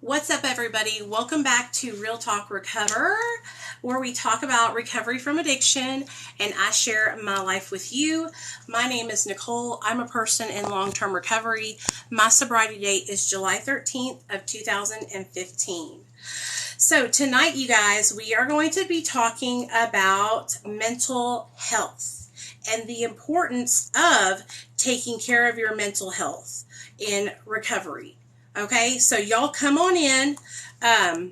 What's up, everybody? Welcome back to Real Talk Recover, where we talk about recovery from addiction and I share my life with you. My name is Nicole. I'm a person in long-term recovery. My sobriety date is July 13th of 2015. So tonight, you guys, we are going to be talking about mental health and the importance of taking care of your mental health in recovery. Okay, so y'all come on in, and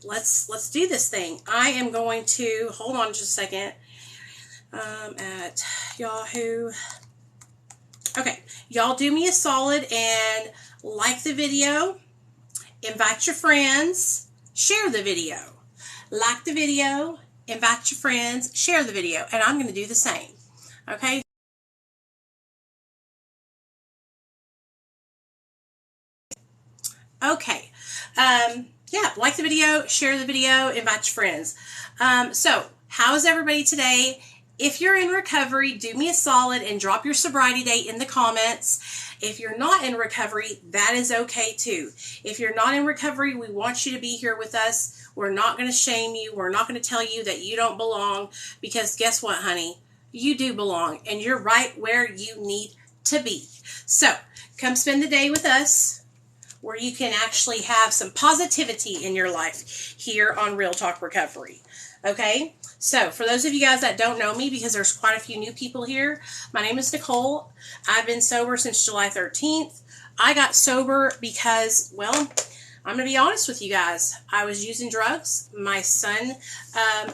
let's do this thing. I am going to hold on just a second. At Yahoo. Okay, y'all do me a solid and like the video, invite your friends, share the video, like the video, invite your friends, share the video, and I'm going to do the same. Okay. Okay. Yeah, like the video, share the video, invite your friends. So, how is everybody today? If you're in recovery, do me a solid and drop your sobriety date in the comments. If you're not in recovery, that is okay too. If you're not in recovery, we want you to be here with us. We're not going to shame you. We're not going to tell you that you don't belong, because guess what, honey? You do belong, and you're right where you need to be. So, come spend the day with us, where you can actually have some positivity in your life here on Real Talk Recovery. Okay? So, for those of you guys that don't know me, because there's quite a few new people here, my name is Nicole. I've been sober since July 13th. I got sober because, well, I'm going to be honest with you guys. I was using drugs. My son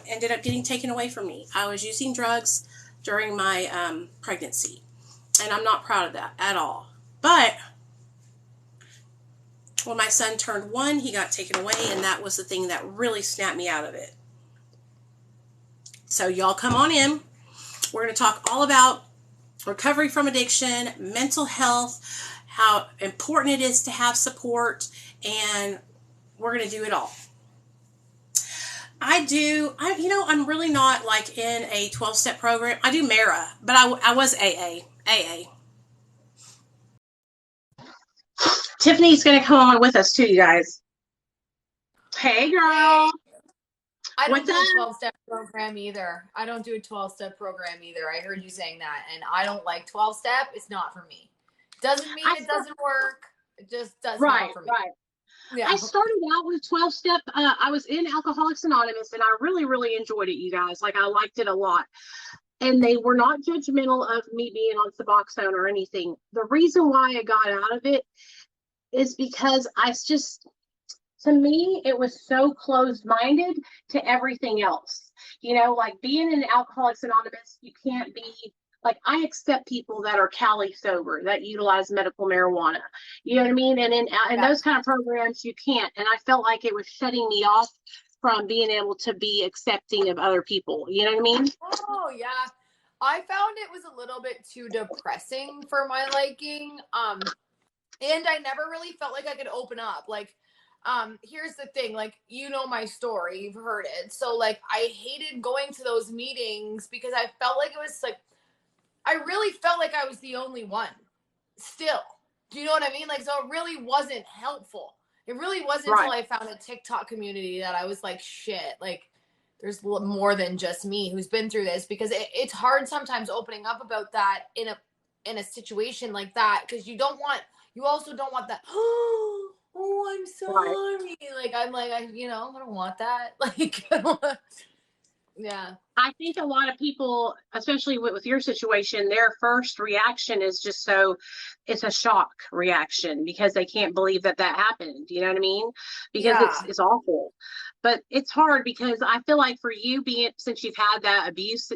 ended up getting taken away from me. I was using drugs during my pregnancy. And I'm not proud of that at all. But when my son turned 1, he got taken away, and that was the thing that really snapped me out of it. So y'all come on in. We're going to talk all about recovery from addiction, mental health, how important it is to have support, and we're going to do it all. I'm really not like in a 12-step program. I do Mara, but I was AA. Tiffany's going to come on with us too, you guys. Hey, girl. I don't do a 12-step program either. I don't do a 12-step program either. I heard you saying that, and I don't like 12-step. It's not for me. Doesn't mean it doesn't work. It just does not for me. Right. Yeah. I started out with 12-step. I was in Alcoholics Anonymous, and I really, really enjoyed it, you guys. Like, I liked it a lot. And they were not judgmental of me being on Suboxone or anything. The reason why I got out of it is because to me, it was so closed-minded to everything else. You know, like being in Alcoholics Anonymous, you can't be, like, I accept people that are Cali sober, that utilize medical marijuana. You know what I mean? And in those kind of programs, you can't. And I felt like it was shutting me off from being able to be accepting of other people. You know what I mean? Oh, yeah. I found it was a little bit too depressing for my liking. And I never really felt like I could open up. Like, here's the thing, like, you know my story, you've heard it. So, like, I hated going to those meetings because I felt like it was like, I really felt like I was the only one still. Do you know what I mean? Like, so it really wasn't helpful. It really wasn't until I found a TikTok community that I was like, shit, like, there's more than just me who's been through this, because it's hard sometimes opening up about that in a situation like that, because you also don't want that, oh, I'm sorry. Like, I'm like, I don't want that. Like, yeah. I think a lot of people, especially with your situation, their first reaction is just it's a shock reaction, because they can't believe that happened. You know what I mean? Because it's awful. But it's hard, because I feel like for you, since you've had that abuse,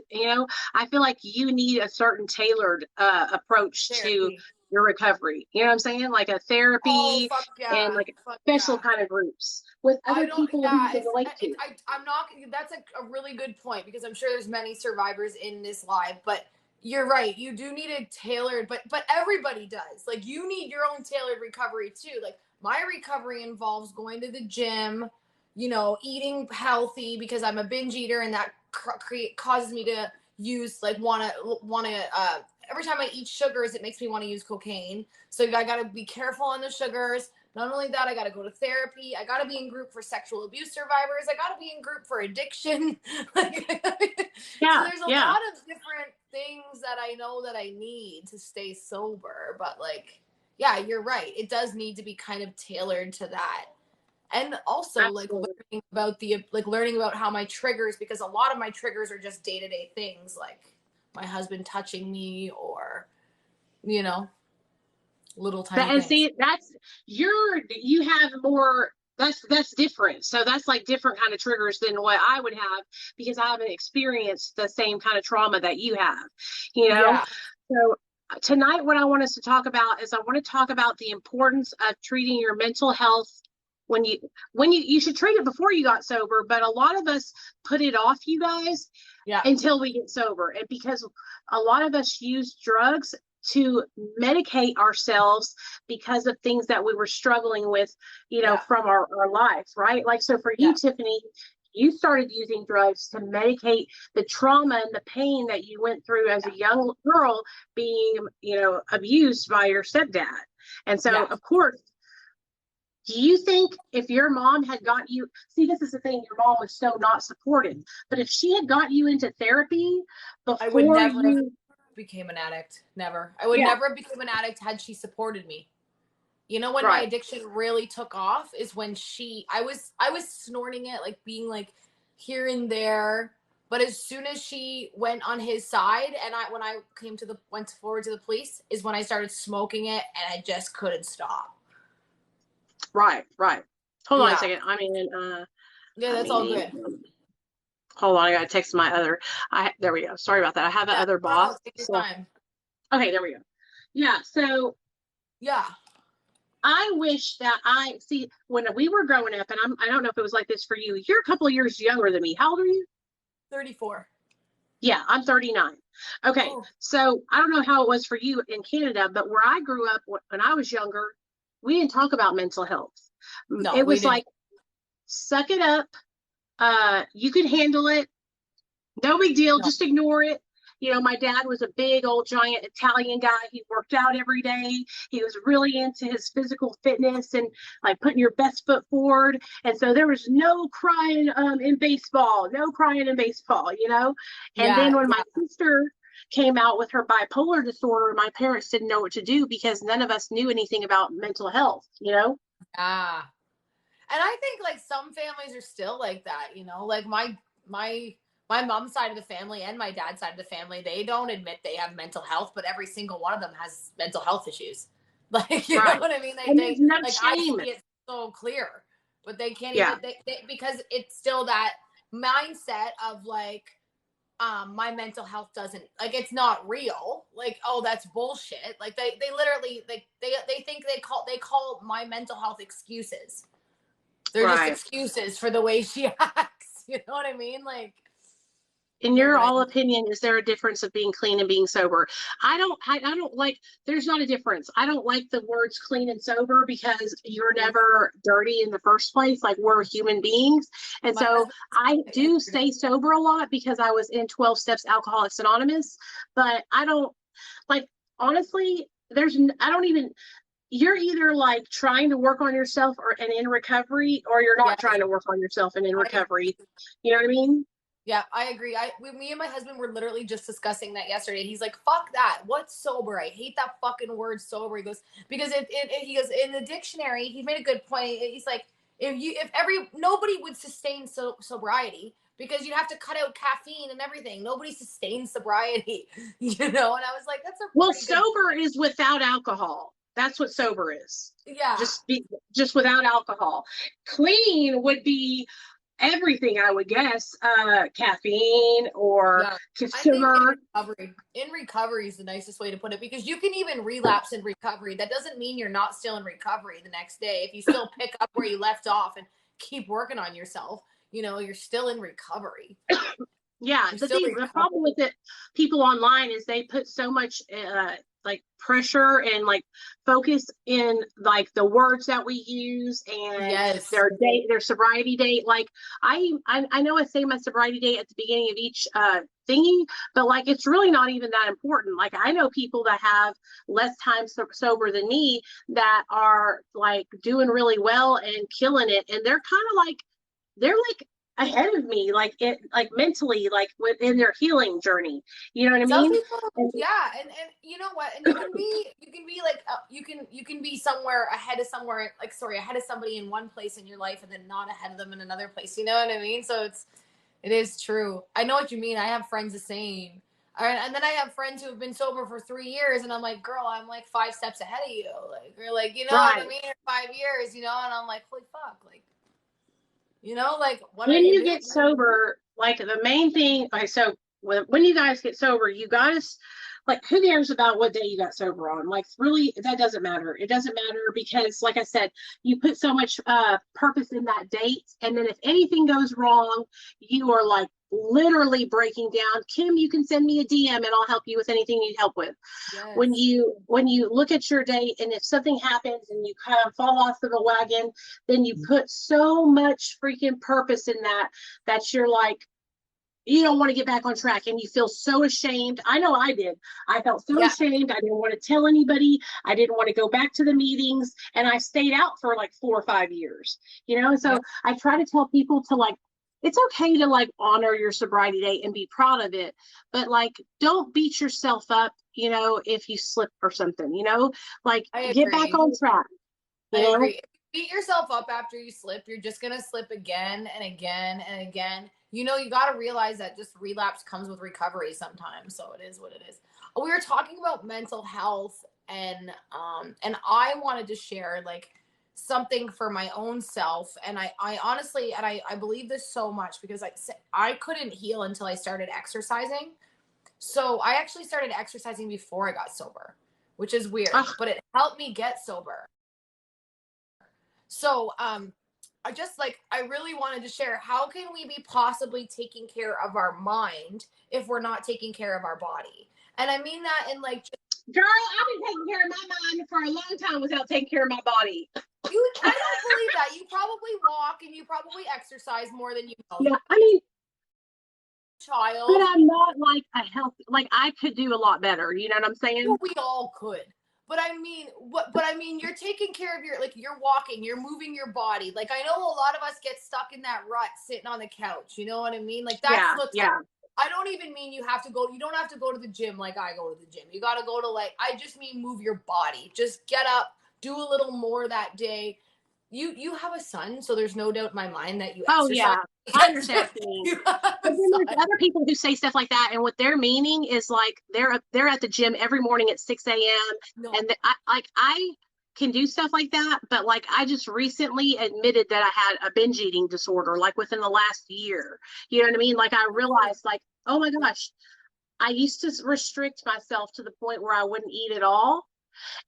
I feel like you need a certain tailored approach to your recovery. You know what I'm saying? Like a therapy and like special kind of groups with other people who you can relate to. That's a really good point, because I'm sure there's many survivors in this live, but you're right. You do need a tailored, but everybody does. Like, you need your own tailored recovery too. Like, my recovery involves going to the gym, eating healthy, because I'm a binge eater, and that causes me to use, like, every time I eat sugars, it makes me want to use cocaine. So I got to be careful on the sugars. Not only that, I got to go to therapy. I got to be in group for sexual abuse survivors. I got to be in group for addiction. Like, so Yeah, there's a yeah. lot of different things that I know that I need to stay sober. But like, yeah, you're right. It does need to be kind of tailored to that. And also like Absolutely. learning about how my triggers, because a lot of my triggers are just day-to-day things like my husband touching me or, you know, little tiny And things. see, you have more. That's different. So that's like different kind of triggers than what I would have because I haven't experienced the same kind of trauma that you have. You know. Yeah. So tonight, what I want us to talk about is I want to talk about the importance of treating your mental health when you should treat it before you got sober, but a lot of us put it off, you guys, Yeah. until we get sober. And because a lot of us use drugs to medicate ourselves because of things that we were struggling with, Yeah. from our life, right? Like, so for you, Yeah. Tiffany, you started using drugs to medicate the trauma and the pain that you went through as a young girl being, abused by your stepdad. And so, Yeah. of course, do you think if your mom had got you, see, this is the thing, your mom was so not supportive, but if she had got you into therapy I would before never have you, became an addict. Never. I would yeah, never have become an addict had she supported me. You know when my right, addiction really took off is when I was snorting it, like being like here and there. But as soon as she went on his side and when I went forward to the police is when I started smoking it and I just couldn't stop. right, right. Hold on a Yeah. second. Yeah, I that's all mean, good. hold on. I got to text my other, there we go. Sorry about that. I have an Yeah. other No, boss. no, take your So, time. okay, there we go. Yeah. So Yeah. I wish that see, when we were growing up, and I don't know if it was like this for you, you're a couple of years younger than me. How old are you? 34. Yeah, I'm 39. Okay, Oh, so I don't know how it was for you in Canada, but where I grew up when I was younger, we didn't talk about mental health. no, It we was didn't. like, suck it up. You can handle it. No big deal. No. Just ignore it. My dad was a big old giant Italian guy. He worked out every day. He was really into his physical fitness and like putting your best foot forward. And so there was no crying in baseball, no crying in baseball. And Yeah, then when my yeah. sister came out with her bipolar disorder, my parents didn't know what to do because none of us knew anything about mental health. Ah. And I think like some families are still like that, like my my mom's side of the family and my dad's side of the family, they don't admit they have mental health, but every single one of them has mental health issues. Like, you know Right. what I mean? And there's no Like I shame. see it so clear, but they can't Yeah. even because it's still that mindset of like my mental health doesn't, like, it's not real, like, oh, that's bullshit, like they literally like they think they call my mental health excuses. They're just Right. excuses for the way she acts. You know what I mean? Like, In yeah, your but all opinion, is there a difference of being clean and being sober? I don't like, there's not a difference. I don't like the words clean and sober because you're never dirty in the first place. Like, we're human beings. And my so husband I do answered stay sober a lot because I was in 12 steps Alcoholics Anonymous, but I don't like, honestly, I don't even, you're either like trying to work on yourself and in recovery, or you're not yes, trying to work on yourself and in I recovery. You know what I mean? yeah, I agree. Me and my husband were literally just discussing that yesterday. He's like, "Fuck that! What's sober? I hate that fucking word sober." He goes, because he goes, in the dictionary. He made a good point. He's like, if nobody would sustain sobriety because you'd have to cut out caffeine and everything. Nobody sustains sobriety, And I was like, that's a Well, pretty good sober point. is without alcohol. That's what sober is. Yeah, Just without alcohol. Clean would be everything, I would guess. Caffeine or yeah. I think sugar. in recovery is the nicest way to put it, because you can even relapse in recovery. That doesn't mean you're not still in recovery the next day. If you still pick up where you left off and keep working on yourself, you're still in recovery. Yeah, You're the still thing, the recovering. problem with it, people online, is they put so much like pressure and like focus in like the words that we use and Yes. their sobriety date. Like I know I say my sobriety date at the beginning of each thingy, but like it's really not even that important. Like I know people that have less time sober than me that are like doing really well and killing it, and they're kind of like they're like ahead of me, like it, like mentally, like within their healing journey. You know what I Some mean? people, yeah, and you know what? And you can be like you can be somewhere ahead of somewhere, like sorry, ahead of somebody in one place in your life, and then not ahead of them in another place. You know what I mean? So it is true. I know what you mean. I have friends the same. All right, and then I have friends who have been sober for 3 years, and I'm like, girl, I'm like 5 steps ahead of you. Like, you're like, you know what I Right. mean? In 5 years, you know, and I'm like, holy fuck, like, you know, like, what are When you you doing? get sober, like the main thing, okay, so when you guys get sober, you guys, like, who cares about what day you got sober on? Like, really, that doesn't matter. It doesn't matter because, like I said, you put so much purpose in that date. And then if anything goes wrong, you are like literally breaking down. Kim, you can send me a DM and I'll help you with anything you need help with. Yes. When you look at your date and if something happens and you kind of fall off of a wagon, then you put so much freaking purpose in that you're like, you don't want to get back on track and you feel so ashamed. I know I did. I felt so Yeah. ashamed. I didn't want to tell anybody. I didn't want to go back to the meetings, and I stayed out for like 4 or 5 years, you know? And so I try to tell people to like, it's okay to like honor your sobriety date and be proud of it, but like don't beat yourself up, you know, if you slip or something, you know, like I get back agree. on track. I You know? agree. If you beat yourself up after you slip, you're just gonna slip again and again and again. You know, you got to realize that just relapse comes with recovery sometimes. So it is what it is. We were talking about mental health, and I wanted to share like something for my own self. And I honestly, and I believe this so much because I couldn't heal until I started exercising. So I actually started exercising before I got sober, which is weird, Ugh. but it helped me get sober. So, I just like, I really wanted to share how can we be possibly taking care of our mind if we're not taking care of our body? And I mean that in like, Girl, I've been taking care of my mind for a long time without taking care of my body. I don't believe that. You probably walk and you probably exercise more than you know. Yeah, I mean, but Child, I'm not like a healthy, like I could do a lot better. You know what I'm saying? we all could. But I mean, you're taking care of like, you're walking, you're moving your body. Like, I know a lot of us get stuck in that rut sitting on the couch. You know what I mean? Like, that's Yeah. I don't even mean you don't have to go to the gym like I go to the gym. You got to go to like, I just mean move your body. Just get up, do a little more that day. You have a son, so there's no doubt in my mind that you Oh exercise. yeah. I understand what you mean. You have But a then there's son. other people who say stuff like that, and what they're meaning is like they're at the gym every morning at 6 a.m. No. and I can do stuff like that, but like I just recently admitted that I had a binge eating disorder, like within the last year. You know what I mean? Like I realized, like, oh my gosh, I used to restrict myself to the point where I wouldn't eat at all.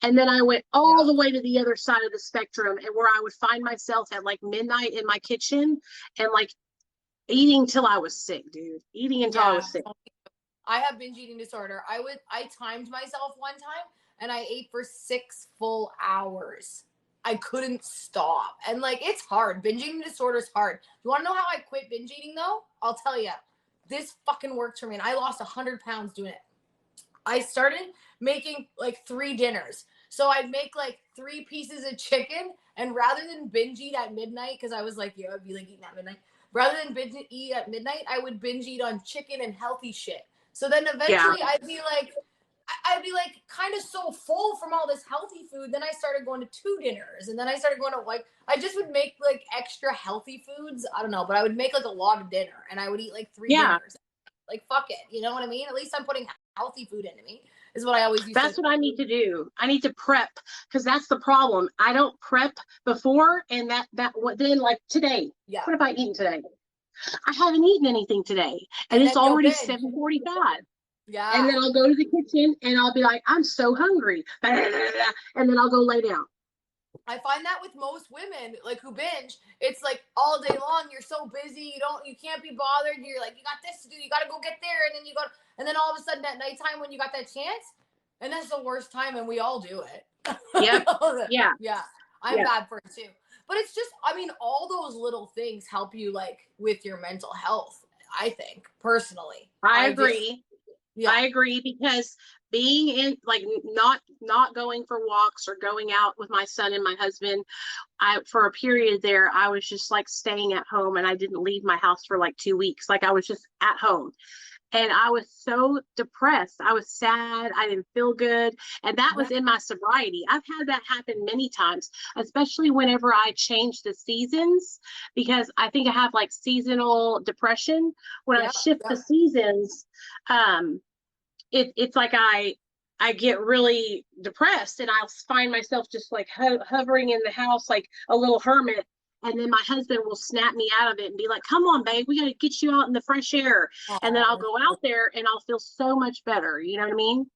And then I went all Yeah. the way to the other side of the spectrum, and where I would find myself at like midnight in my kitchen and like eating till I was sick, dude. Eating until I was sick. I have binge eating disorder. I timed myself one time and I ate for 6 full hours. I couldn't stop. And like, it's hard. Binge eating disorder is hard. You want to know how I quit binge eating though? I'll tell you. This fucking worked for me. And I lost 100 pounds doing it. I started making like 3 dinners. So I'd make like 3 pieces of chicken, and rather than binge eat at midnight, because I was like, yeah, I'd be like eating at midnight. Rather than binge eat at midnight, I would binge eat on chicken and healthy shit. So then Yeah. eventually I'd be like kind of so full from all this healthy food. Then I started going to 2 dinners, and then I started going to like, I just would make like extra healthy foods. I don't know, but I would make like a lot of dinner, and I would eat like 3 dinners. Like, fuck it. You know what I mean? At least I'm putting healthy food into me, is what I always used That's to. what I need to do. I need to prep, because that's the problem. I don't prep before, and what then, like today. Yeah. What have I eaten today? I haven't eaten anything today, and it's already 7:45. Yeah. And then I'll go to the kitchen and I'll be like, I'm so hungry, and then I'll go lay down. I find that with most women, like who binge, it's like all day long. You're so busy, you can't be bothered. You're like, you got this to do, you got to go get there, and then and then all of a sudden at nighttime when you got that chance, and that's the worst time, and we all do it. Yep. Yeah. Yeah. I'm bad for it too. But it's just, I mean, all those little things help you like with your mental health. I think personally. I agree. Yeah. I agree, because being in, like, not going for walks or going out with my son and my husband, for a period there, I was just like staying at home, and I didn't leave my house for like 2 weeks. Like, I was just at home, and I was so depressed. I was sad. I didn't feel good. And that was in my sobriety. I've had that happen many times, especially whenever I change the seasons, because I think I have like seasonal depression. When I shift the seasons, it's like I get really depressed, and I'll find myself just like hovering in the house like a little hermit. And then my husband will snap me out of it and be like, come on, babe, we got to get you out in the fresh air. And then I'll go out there and I'll feel so much better. You know what I mean?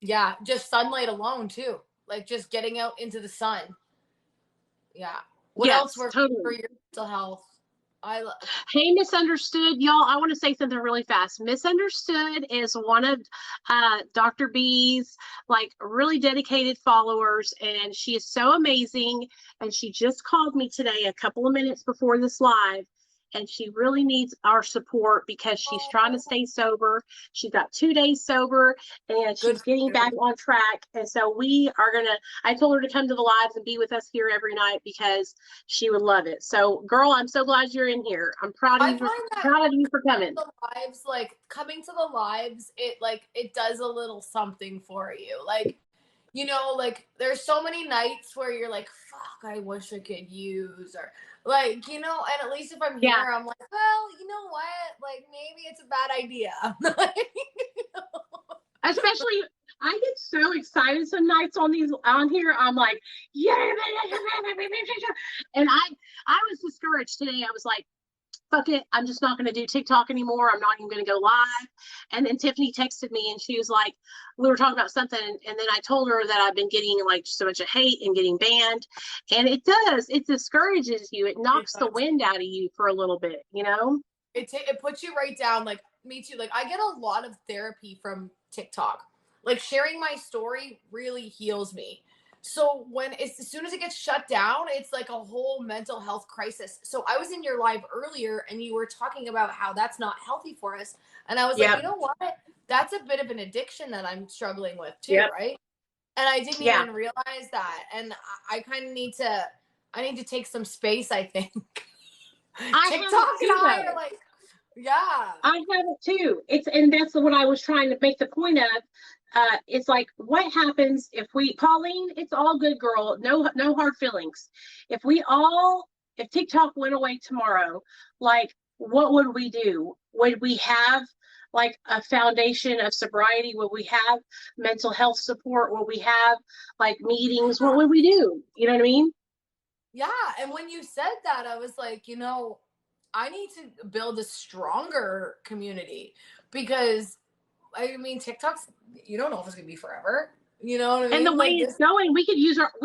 Yeah. Just sunlight alone too. Like just getting out into the sun. Yeah. What else works for your mental health? Hey, Misunderstood, y'all, I want to say something really fast. Misunderstood is one of Dr. B's like really dedicated followers, and she is so amazing. And she just called me today a couple of minutes before this live, and she really needs our support because she's trying to stay sober. She's got 2 days sober, and she's getting back on track. And so I told her to come to the lives and be with us here every night because she would love it. So, girl, I'm so glad you're in here. I'm proud of you for coming. The lives, like coming to the lives, it does a little something for you. Like, you know, like there's so many nights where you're like, fuck, I wish I could use, or like, you know, and at least if I'm here, I'm like, well, you know what? Like maybe it's a bad idea. Especially, I get so excited some nights on here. I'm like, yeah. And I was discouraged today. I was like, fuck it, I'm just not going to do TikTok anymore. I'm not even going to go live. And then Tiffany texted me, and she was like, we were talking about something, and then I told her that I've been getting like just a bunch of hate and getting banned. And it discourages you. It knocks the wind out of you for a little bit, you know? It puts you right down. Like me too. Like I get a lot of therapy from TikTok. Like sharing my story really heals me. So as soon as it gets shut down, it's like a whole mental health crisis. So I was in your live earlier, and you were talking about how that's not healthy for us. And I was like, you know what? That's a bit of an addiction that I'm struggling with too, right? And I didn't even realize that. And I kind of need to take some space, I think. TikTok and I are like, yeah. I have it too. And that's what I was trying to make the point of. It's like, what happens if Pauline, it's all good, girl. No hard feelings. If TikTok went away tomorrow, like, what would we do? Would we have like a foundation of sobriety? Would we have mental health support? Would we have like meetings? What would we do? You know what I mean? Yeah. And when you said that, I was like, you know, I need to build a stronger community, because I mean, TikTok's, you don't know if it's gonna be forever. You know what I mean? And the way it's going, we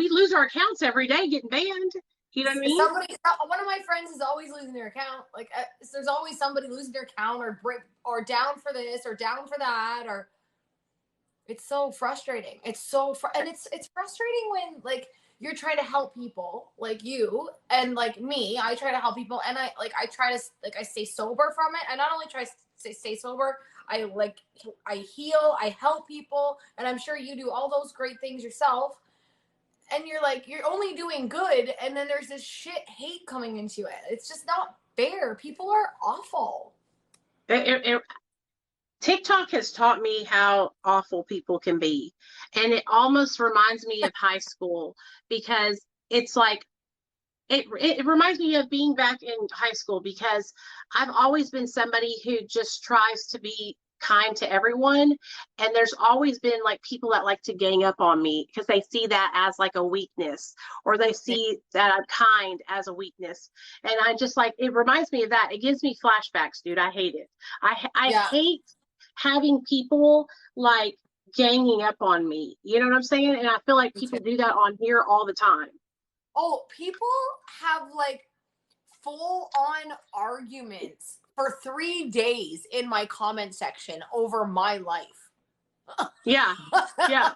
lose our accounts every day getting banned. You know what I mean? One of my friends is always losing their account. Like, there's always somebody losing their account, or down for this or down for that, or it's so frustrating. It's and it's frustrating when like you're trying to help people, like you and like me. I try to help people, and I try to I stay sober from it. I not only try to stay sober, I heal, I help people, and I'm sure you do all those great things yourself. And you're like, you're only doing good, and then there's this shit hate coming into it. It's just not fair. People are awful. TikTok has taught me how awful people can be. And it almost reminds me of high school, because it's like, it reminds me of being back in high school, because I've always been somebody who just tries to be kind to everyone. And there's always been like people that like to gang up on me because they see that as like a weakness, or they see that I'm kind as a weakness. And I just like, it reminds me of that. It gives me flashbacks, dude. I hate it. I hate having people like ganging up on me. You know what I'm saying? And I feel like people do that on here all the time. Oh, people have like full on arguments for 3 days in my comment section over my life. Yeah. Yeah.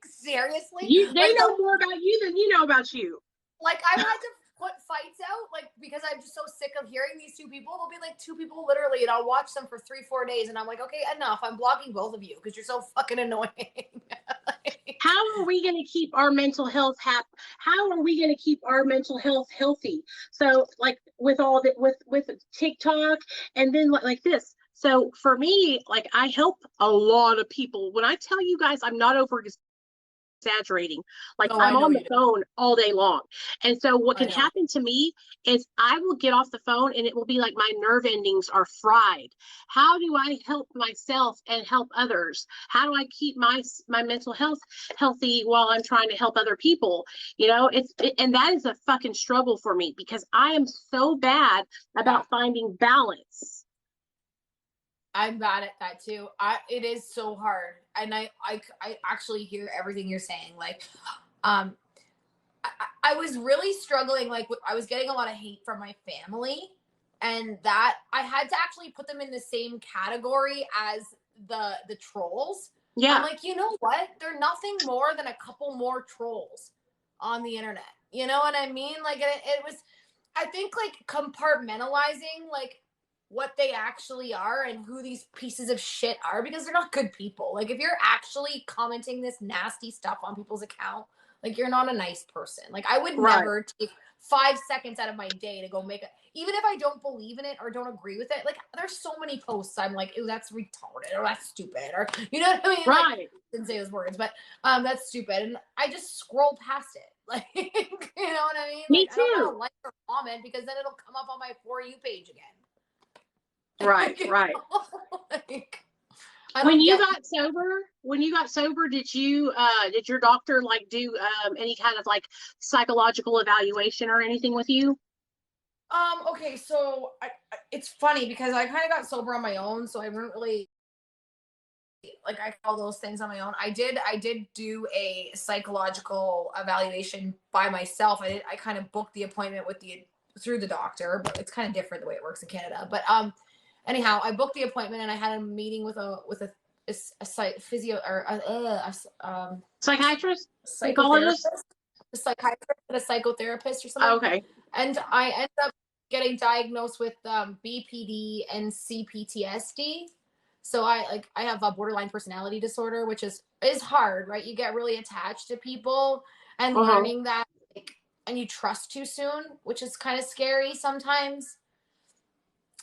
Seriously? They know more about you than you know about you. Like, I've had to put fights out, like, because I'm just so sick of hearing these two people. There'll be like two people literally, and I'll watch them for 3-4 days, and I'm like, okay, enough. I'm blocking both of you because you're so fucking annoying. Like, How are we going to keep our mental health How are we going to keep our mental health healthy? So, like with all that, with TikTok, and then like this. So for me, like I help a lot of people. When I tell you guys, I'm not over exaggerating. Like no, I I'm know on the you do. phone all day long. And so what I can know. happen to me is I will get off the phone and it will be like my nerve endings are fried. How do I help myself and help others? How do I keep my mental health healthy while I'm trying to help other people? And that is a fucking struggle for me because I am so bad Yeah. about finding balance. I'm bad at that too. It is so hard, and I actually hear everything you're saying. Like, um, I was really struggling. Like, I was getting a lot of hate from my family, and that I had to actually put them in the same category as the trolls. I'm Yeah. like, you know what? They're nothing more than a couple more trolls on the internet. You know what I mean? Like, it was. I think like compartmentalizing like what they actually are and who these pieces of shit are, because they're not good people. Like, if you're actually commenting this nasty stuff on people's account, like, you're not a nice person. Like, I would Right. never take 5 seconds out of my day to go make it, even if I don't believe in it or don't agree with it. Like, there's so many posts I'm like, ew, that's retarded, or that's stupid, or you know what I mean? Right. Like, I didn't say those words, but that's stupid, and I just scroll past it. Like, you know what I mean? Me Like, I don't want too. to like or comment because then it'll come up on my For You page again. Right, right. Like, I When don't you get. got sober, did your doctor like do any kind of like psychological evaluation or anything with you? Okay, so it's funny because I kind of got sober on my own, so I didn't really like I all those things on my own. I did do a psychological evaluation by myself. I kind of booked the appointment with the through the doctor, but it's kind of different the way it works in Canada. But anyhow, I booked the appointment and I had a meeting with a physio or Psychiatrist? Psychologist? psychotherapist, a psychiatrist, and a psychotherapist or something. Okay. And I ended up getting diagnosed with BPD and CPTSD. So I have a borderline personality disorder, which is hard, right? You get really attached to people, and Uh-huh. learning that, like, and you trust too soon, which is kind of scary sometimes,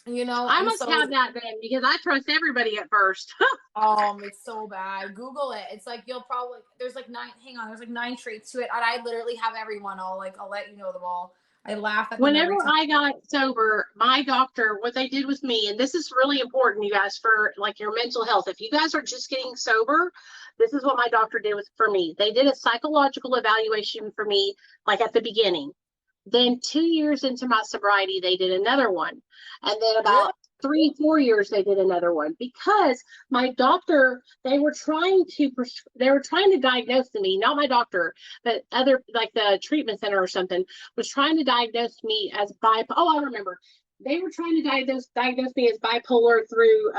I and must so have that then because I trust everybody at first. it's so bad. Google it. It's like you'll probably there's like nine traits to it, and I literally have everyone. I'll let you know them all. I laugh at them Whenever every time. I got sober, my doctor, what they did with me, and this is really important, you guys, for like your mental health. If you guys are just getting sober, this is what my doctor did for me. They did a psychological evaluation for me, like at the beginning. Then 2 years into my sobriety, they did another one. And then Really? about 3, 4 years, they did another one because my doctor, they were trying to diagnose me, not my doctor, but other, like the treatment center or something, was trying to diagnose me as bipolar. Oh, I remember. They were trying to diagnose me as bipolar through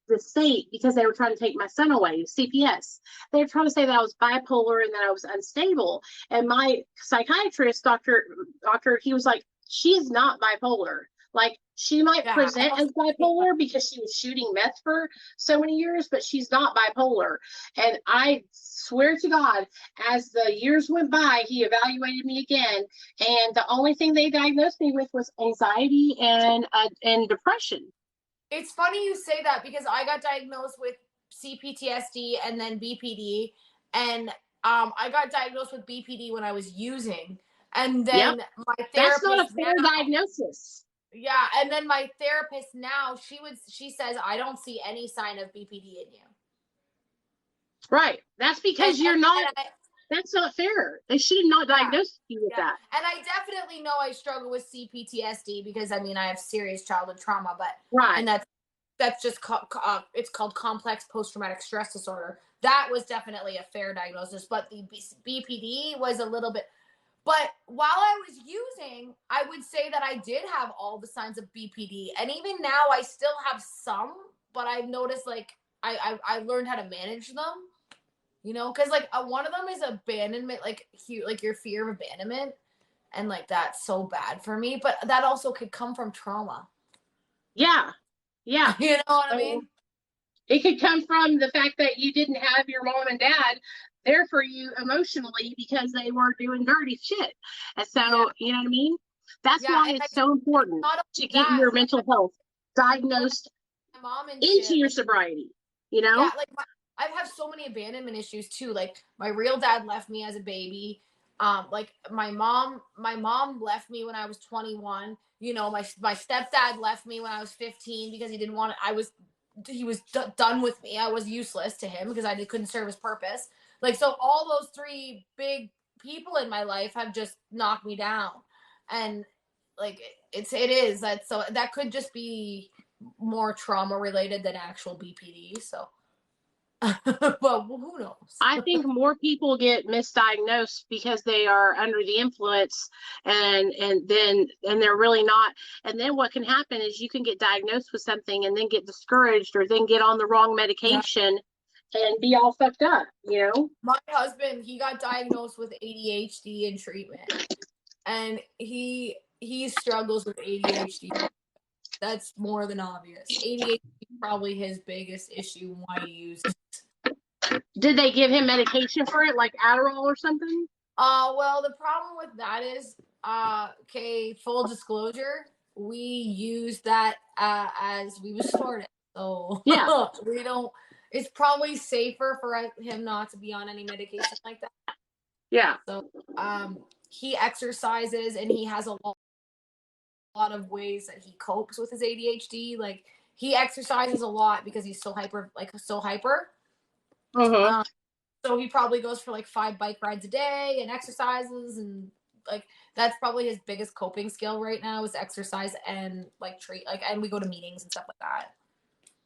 the state because they were trying to take my son away, CPS. They were trying to say that I was bipolar and that I was unstable. And my psychiatrist, doctor, he was like, she's not bipolar. Like, she might Yeah. present as bipolar because she was shooting meth for so many years, but she's not bipolar. And I swear to God, as the years went by, he evaluated me again, and the only thing they diagnosed me with was anxiety and depression. It's funny you say that because I got diagnosed with CPTSD and then BPD, and I got diagnosed with BPD when I was using, and Yep, then my that's not a therapist fair now, diagnosis. yeah, and then my therapist now, she says I don't see any sign of BPD in you, Right. That's and because and, you're not, and I that's not fair. They should have not yeah. diagnosed you with Yeah, that. and I definitely know I struggle with CPTSD because I mean I have serious childhood trauma, but Right. and that's just it's called complex post-traumatic stress disorder. That was definitely a fair diagnosis, but the BPD was a little bit. But while I was using, I would say that I did have all the signs of BPD, and even now I still have some. But I've noticed like I learned how to manage them. Because like one of them is abandonment, like your fear of abandonment. And like, that's so bad for me, but that also could come from trauma. Yeah. Yeah. You know what I mean? It could come from the fact that you didn't have your mom and dad there for you emotionally because they were doing dirty shit. And so, Yeah. you know what I mean? That's Yeah. why And it's so important not to only get that, your like mental health diagnosed my mom and into shit, your like, sobriety, you know? yeah, like I have so many abandonment issues too. Like my real dad left me as a baby. Like my mom left me when I was 21. You know, my stepdad left me when I was 15 because he didn't want it. He was done with me. I was useless to him because I couldn't serve his purpose. Like, so all those three big people in my life have just knocked me down, and like it is that, so that could just be more trauma related than actual BPD. So well, who knows? I think more people get misdiagnosed because they are under the influence and they're really not. And then what can happen is you can get diagnosed with something and then get discouraged or then get on the wrong Yeah. medication and be all fucked up, you know? My husband, he got diagnosed with ADHD in treatment, and he struggles with ADHD. That's more than obvious. ADHD is probably his biggest issue why he uses. Did they give him medication for it, like Adderall or something? Well, the problem with that is, okay, full disclosure, we use that as we was sorted. So Yeah. we don't, it's probably safer for him not to be on any medication like that. Yeah. So he exercises, and he has a lot of ways that he copes with his ADHD. Like, he exercises a lot because he's so hyper, Uh-huh. So he probably goes for like 5 bike rides a day and exercises, and like that's probably his biggest coping skill right now is exercise and like treat like, and we go to meetings and stuff like that.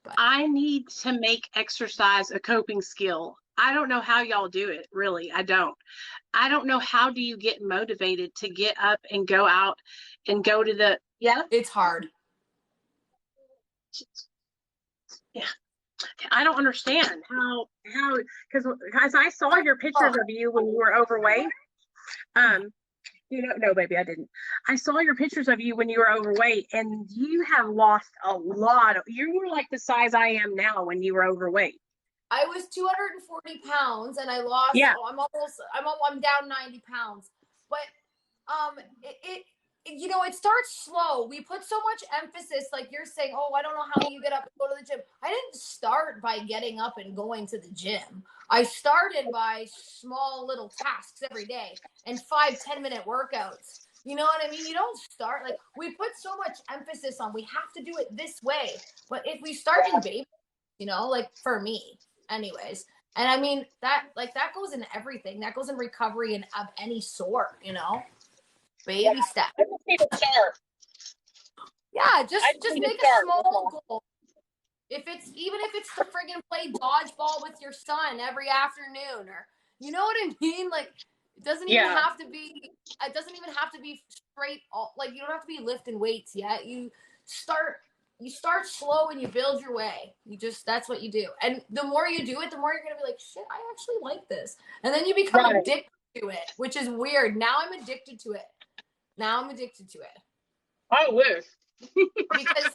But I need to make exercise a coping skill. I don't know how y'all do it, really. I don't. I don't know how do you get motivated to get up and go out and go to the yeah. it's hard. Yeah. I don't understand how because I saw your pictures of you when you were overweight. You know, no, baby, I didn't. I saw your pictures of you when you were overweight, and you have lost a lot of. You were like the size I am now when you were overweight. I was 240 pounds, and I lost. Yeah. I'm down 90 pounds. But it you know, it starts slow. We put so much emphasis, like you're saying, oh, I don't know how you get up and go to the gym. I didn't start by getting up and going to the gym. I started by small little tasks every day and 5-10 minute workouts. You know what I mean? You don't start, like, we put so much emphasis on we have to do it this way. But if we start in baby, you know, like for me, anyways. And I mean that, like, that goes in everything. That goes in recovery and of any sort, you know. Baby step. I just need to start. Yeah, just need make to start. a small goal. If it's to friggin' play dodgeball with your son every afternoon, or you know what I mean? Like, it doesn't even have to be. It doesn't even have to be straight. Like, you don't have to be lifting weights yet. You start slow and you build your way. That's what you do. And the more you do it, the more you're gonna be like, shit, I actually like this. And then you become addicted to it, which is weird. Now I'm addicted to it. I wish. Because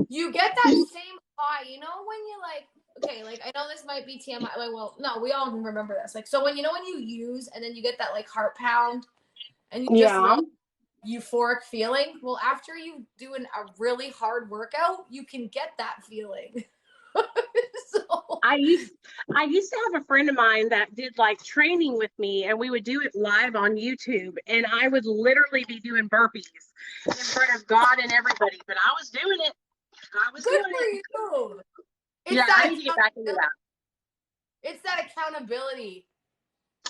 you get that same high, you know, when you like, okay, like, I know this might be TMI, like, well, no, we all remember this. Like, so when you use and then you get that like heart pound and you just really euphoric feeling. Well, after you do a really hard workout, you can get that feeling. So I used to have a friend of mine that did like training with me, and we would do it live on YouTube, and I would literally be doing burpees in front of God and everybody, but I was doing it. good for you. I need to get back into that. It's that accountability.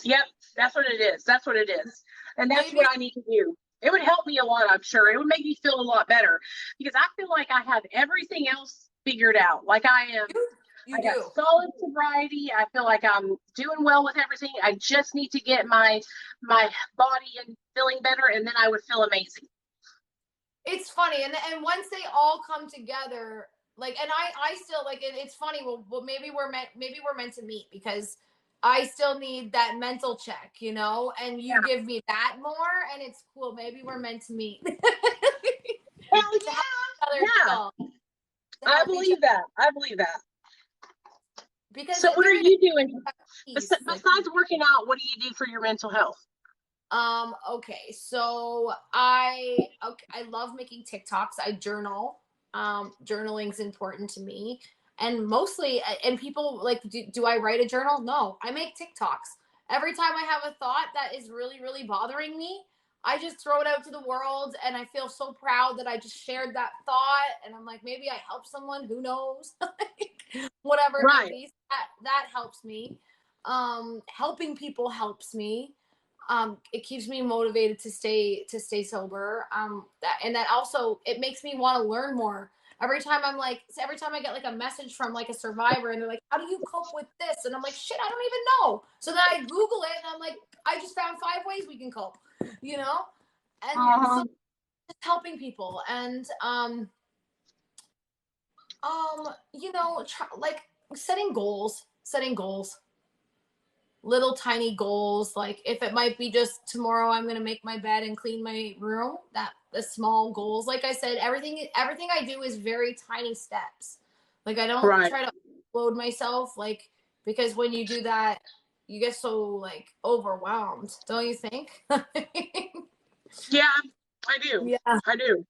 Yep, that's what it is. And that's what I need to do. It would help me a lot, I'm sure. It would make me feel a lot better because I feel like I have everything else figured out. Like I am. I got solid sobriety. I feel like I'm doing well with everything. I just need to get my body and feeling better, and then I would feel amazing. It's funny, and once they all come together, like, and I still like it. It's funny. Well, maybe we're meant to meet because I still need that mental check, you know, and you give me that more, and it's cool. Maybe we're meant to meet. Hell yeah. I believe that. Because so what are you doing besides working out? What do you do for your mental health? Okay, so I love making TikToks. I journal. Journaling's important to me. And mostly, and people like, do I write a journal? No, I make TikToks. Every time I have a thought that is really, really bothering me, I just throw it out to the world, and I feel so proud that I just shared that thought. And I'm like, maybe I helped someone. Who knows? Whatever it might be. That helps me. Helping people helps me. It keeps me motivated to stay sober. That also, it makes me want to learn more. Every time I get like a message from like a survivor, and they're like, how do you cope with this? And I'm like, shit, I don't even know. So then I Google it, and I'm like, I just found 5 ways we can cope, you know? And so just helping people, and you know, like setting goals, little tiny goals. Like if it might be just tomorrow I'm going to make my bed and clean my room, that the small goals. Like I said, everything I do is very tiny steps. Like I don't try to load myself, like, because when you do that, you get so like overwhelmed, don't you think? Yeah, I do. Yeah. I do.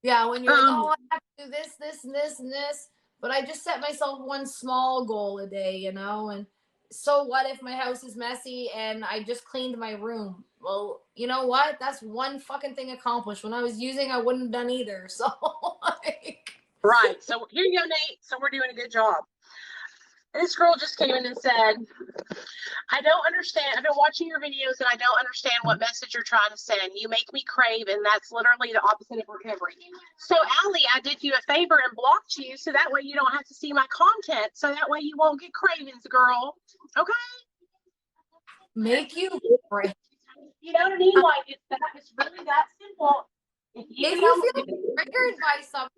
Yeah, when you're like, oh, I have to do this, this, and this, and this. But I just set myself one small goal a day, you know? And so what if my house is messy and I just cleaned my room? Well, you know what? That's one fucking thing accomplished. When I was using, I wouldn't have done either. So, like... Right. So here you go, Nate. So we're doing a good job. This girl just came in and said, I don't understand. I've been watching your videos and I don't understand what message you're trying to send. You make me crave, and that's literally the opposite of recovery. So, Allie, I did you a favor and blocked you so that way you don't have to see my content. So that way you won't get cravings, girl. Okay? Make you crave. You know what I mean? Like, it's really that simple. If you feel triggered by something,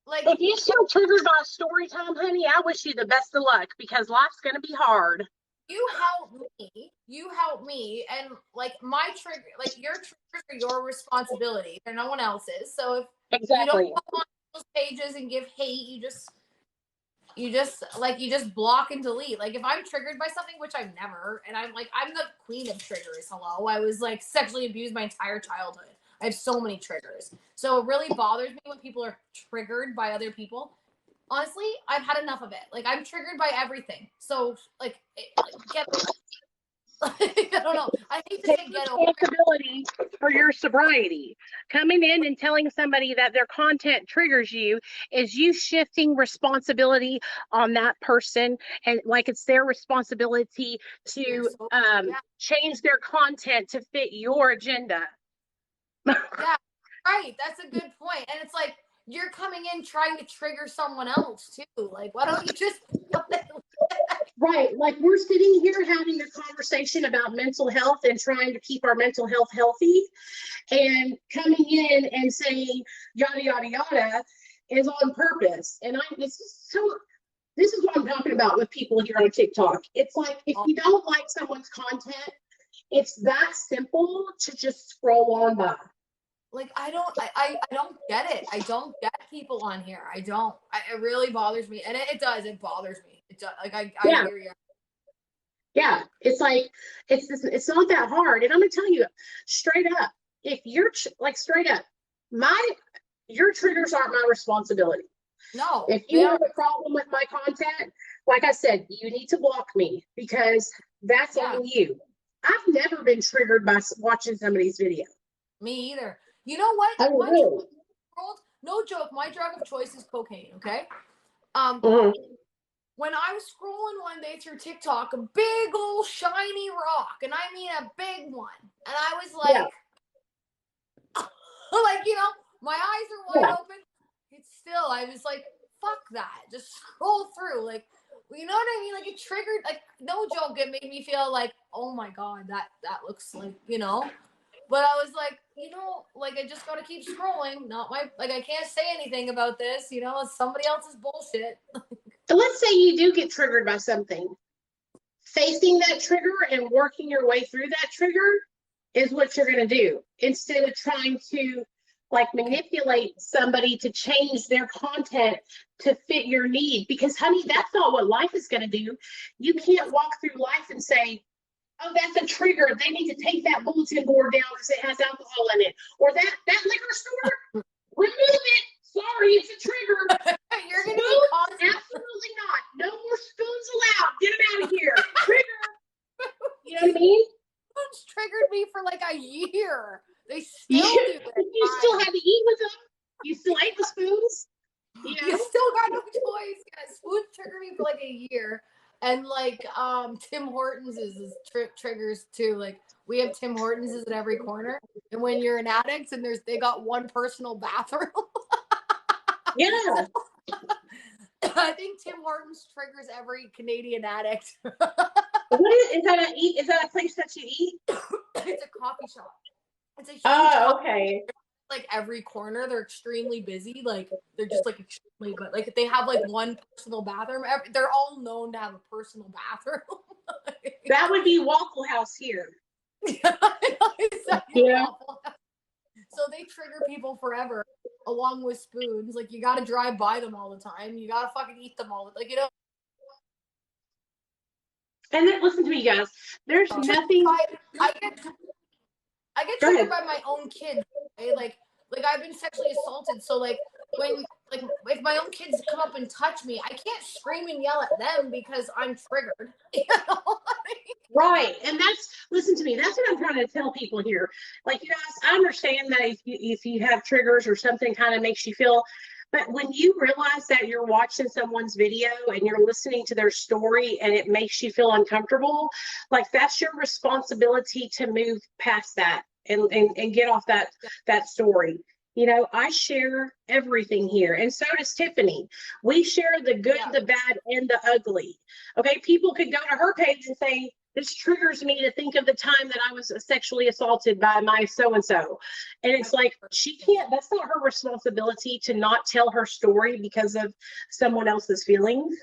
like if you feel triggered by a story time, honey, I wish you the best of luck, because life's going to be hard. You help me, and like my trigger, like your triggers are your responsibility. They're no one else's. So if you don't go on those pages and give hate, you just block and delete. Like if I'm triggered by something, which I've never, and I'm the queen of triggers. Hello, I was like sexually abused my entire childhood. I have so many triggers. So it really bothers me when people are triggered by other people. Honestly, I've had enough of it. Like I'm triggered by everything. So like get I don't know. I hate to say get over responsibility for your sobriety. Coming in and telling somebody that their content triggers you is you shifting responsibility on that person, and like it's their responsibility to change their content to fit your agenda. Yeah, right. That's a good point. And it's like you're coming in trying to trigger someone else too. Like, why don't you just right? Like we're sitting here having a conversation about mental health and trying to keep our mental health healthy, and coming in and saying yada yada yada is on purpose. And this is what I'm talking about with people here on TikTok. It's like if you don't like someone's content, it's that simple to just scroll on by. Like I don't get it. I don't get people on here. I don't. It really bothers me, and it does. It bothers me. It does. Like I hear you. Yeah, it's like it's not that hard. And I'm gonna tell you straight up, if you're straight up, your triggers aren't my responsibility. No. If you have a problem with my content, like I said, you need to block me, because that's on you. I've never been triggered by watching somebody's video. Me either. You know what? No joke. My drug of choice is cocaine. Okay. When I was scrolling one day through TikTok, a big old shiny rock, and I mean a big one, and I was like, like, you know, my eyes are wide open. It's still, I was like, fuck that. Just scroll through, like, you know what I mean? Like it triggered, like, no joke. It made me feel like, oh my god, that looks like, you know. But I was like, you know, like I just gotta keep scrolling. I can't say anything about this, you know, it's somebody else's bullshit. So let's say you do get triggered by something. facing that trigger and working your way through that trigger is what you're going to do, instead of trying to like manipulate somebody to change their content to fit your need. Because honey, that's not what life is going to do. You can't walk through life and say, oh, that's a trigger, they need to take that bulletin board down because it has alcohol in it, or that liquor store, remove it, sorry, it's a trigger. You're gonna Spoons? be Absolutely not, no more spoons allowed, get them out of here. Trigger. You know what I mean? Spoons triggered me for like a year. They still Yeah. do it. You still had to eat with them. You still ate the spoons. You still got no choice. Yeah, spoons triggered me for like a year. And like Tim Hortons is triggers too. Like we have Tim Hortons at every corner. And when you're an addict and they got one personal bathroom. Yeah. I think Tim Hortons triggers every Canadian addict. Is that a place that you eat? It's a coffee shop. It's a huge Okay. Like every corner, they're extremely busy. Like they're just like extremely good. Like they have like one personal bathroom. They're all known to have a personal bathroom. That would be Waffle House here. Exactly. Yeah. So they trigger people forever, along with spoons. Like you got to drive by them all the time. You got to fucking eat them all. Like And then listen to me, guys. There's nothing. I get triggered by my own kids. Okay? Like I've been sexually assaulted. So like when if my own kids come up and touch me, I can't scream and yell at them because I'm triggered. You know? Right. And listen to me, that's what I'm trying to tell people here. Like, you guys, I understand that if you have triggers or something kind of makes you feel, but when you realize that you're watching someone's video and you're listening to their story and it makes you feel uncomfortable, like that's your responsibility to move past that and get off that story. You know, I share everything here, and so does Tiffany. We share the good, the bad, and the ugly. Okay, people could go to her page and say, this triggers me to think of the time that I was sexually assaulted by my so-and-so. And it's like, she can't, that's not her responsibility to not tell her story because of someone else's feelings.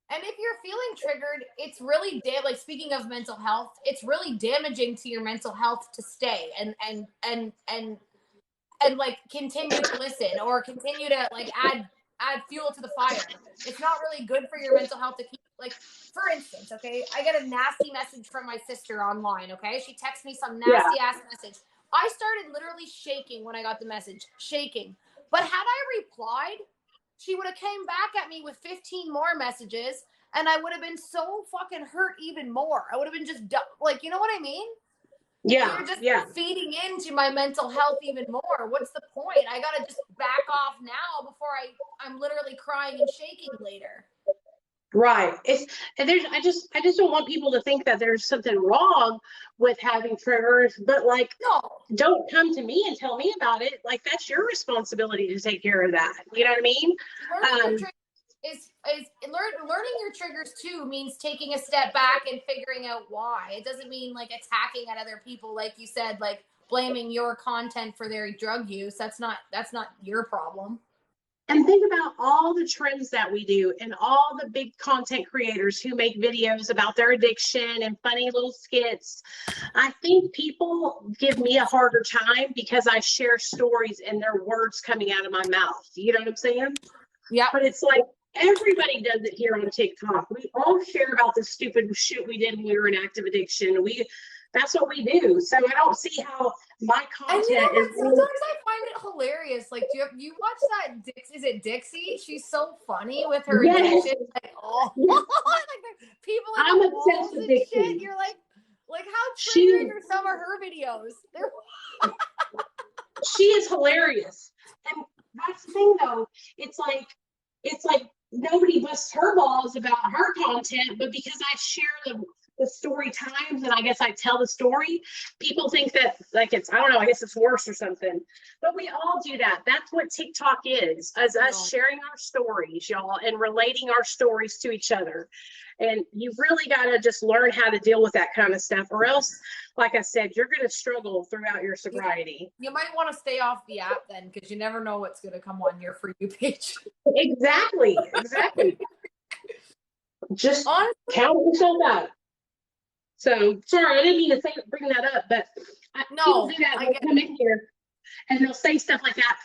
And if you're feeling triggered, it's really like speaking of mental health, it's really damaging to your mental health to stay and like continue to listen or continue to like add fuel to the fire. It's not really good for your mental health to keep, like, for instance, okay, I get a nasty message from my sister online, okay? She texts me some nasty ass message. I started literally shaking when I got the message, shaking. But had I replied, she would have came back at me with 15 more messages and I would have been so fucking hurt even more. I would have been just like, you know what I mean? Yeah. You're just feeding into my mental health even more. What's the point? I gotta just back off now before I'm literally crying and shaking later. Right. I just don't want people to think that there's something wrong with having triggers, but like, no, don't come to me and tell me about it. Like, that's your responsibility to take care of that. You know what I mean? Learning your triggers too means taking a step back and figuring out why. It doesn't mean like attacking at other people, like you said, like blaming your content for their drug use. That's not your problem. And think about all the trends that we do and all the big content creators who make videos about their addiction and funny little skits. I think people give me a harder time because I share stories and their words coming out of my mouth. You know what I'm saying? Yeah. But it's like, everybody does it here on TikTok. We all share about the stupid shit we did when we were in active addiction. That's what we do. So I don't see how my content is. Sometimes I find it hilarious. Like, you watch that? Is it Dixie? She's so funny with her addiction. Like, like people. Like, I'm obsessed with Dixie. Shit. You're like how triggering are some of her videos? She is hilarious, and that's the thing, though. It's like nobody busts her balls about her content, but because I share the story times and I guess I tell the story, people think that like it's, I don't know, I guess it's worse or something. But we all do that. That's what TikTok is, as us sharing our stories, y'all, and relating our stories to each other. And you really got to just learn how to deal with that kind of stuff, or else, like I said, you're going to struggle throughout your sobriety. You might want to stay off the app then, because you never know what's going to come on your For You page. Exactly. Just Honestly, count yourself out. So sorry, I didn't mean to bring that up, but people no, do that. I They'll get come in here and they'll say stuff like that.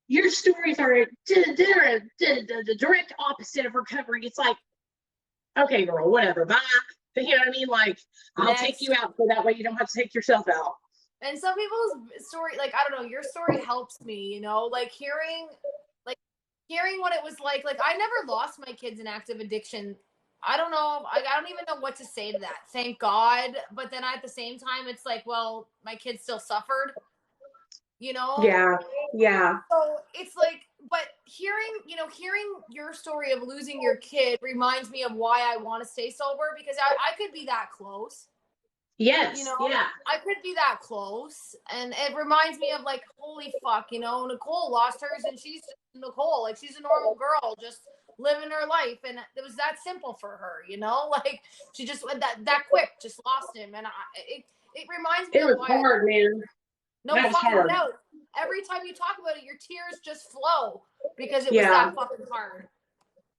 Your stories are the direct opposite of recovery. It's like, okay, girl, whatever, bye. But you know what I mean? Like, I'll take you next. out so that way you don't have to take yourself out. And some people's story, like, I don't know, your story helps me, you know, like hearing what it was like I never lost my kids in active addiction. I don't know, I don't even know what to say to that. Thank God. But then at the same time, it's like, well, my kids still suffered, you know? Yeah, yeah. So it's like, but hearing your story of losing your kid reminds me of why I want to stay sober, because I could be that close. Yes, yeah. I could be that close. And it reminds me of, like, holy fuck, Nicole lost hers, and she's just Nicole. Like, she's a normal girl, just living her life. And it was that simple for her, like, she just went that quick, just lost him. And it reminds me It of was why hard, man. no That was fucking hard. doubt. Every time you talk about it, your tears just flow because it was Yeah. that fucking hard.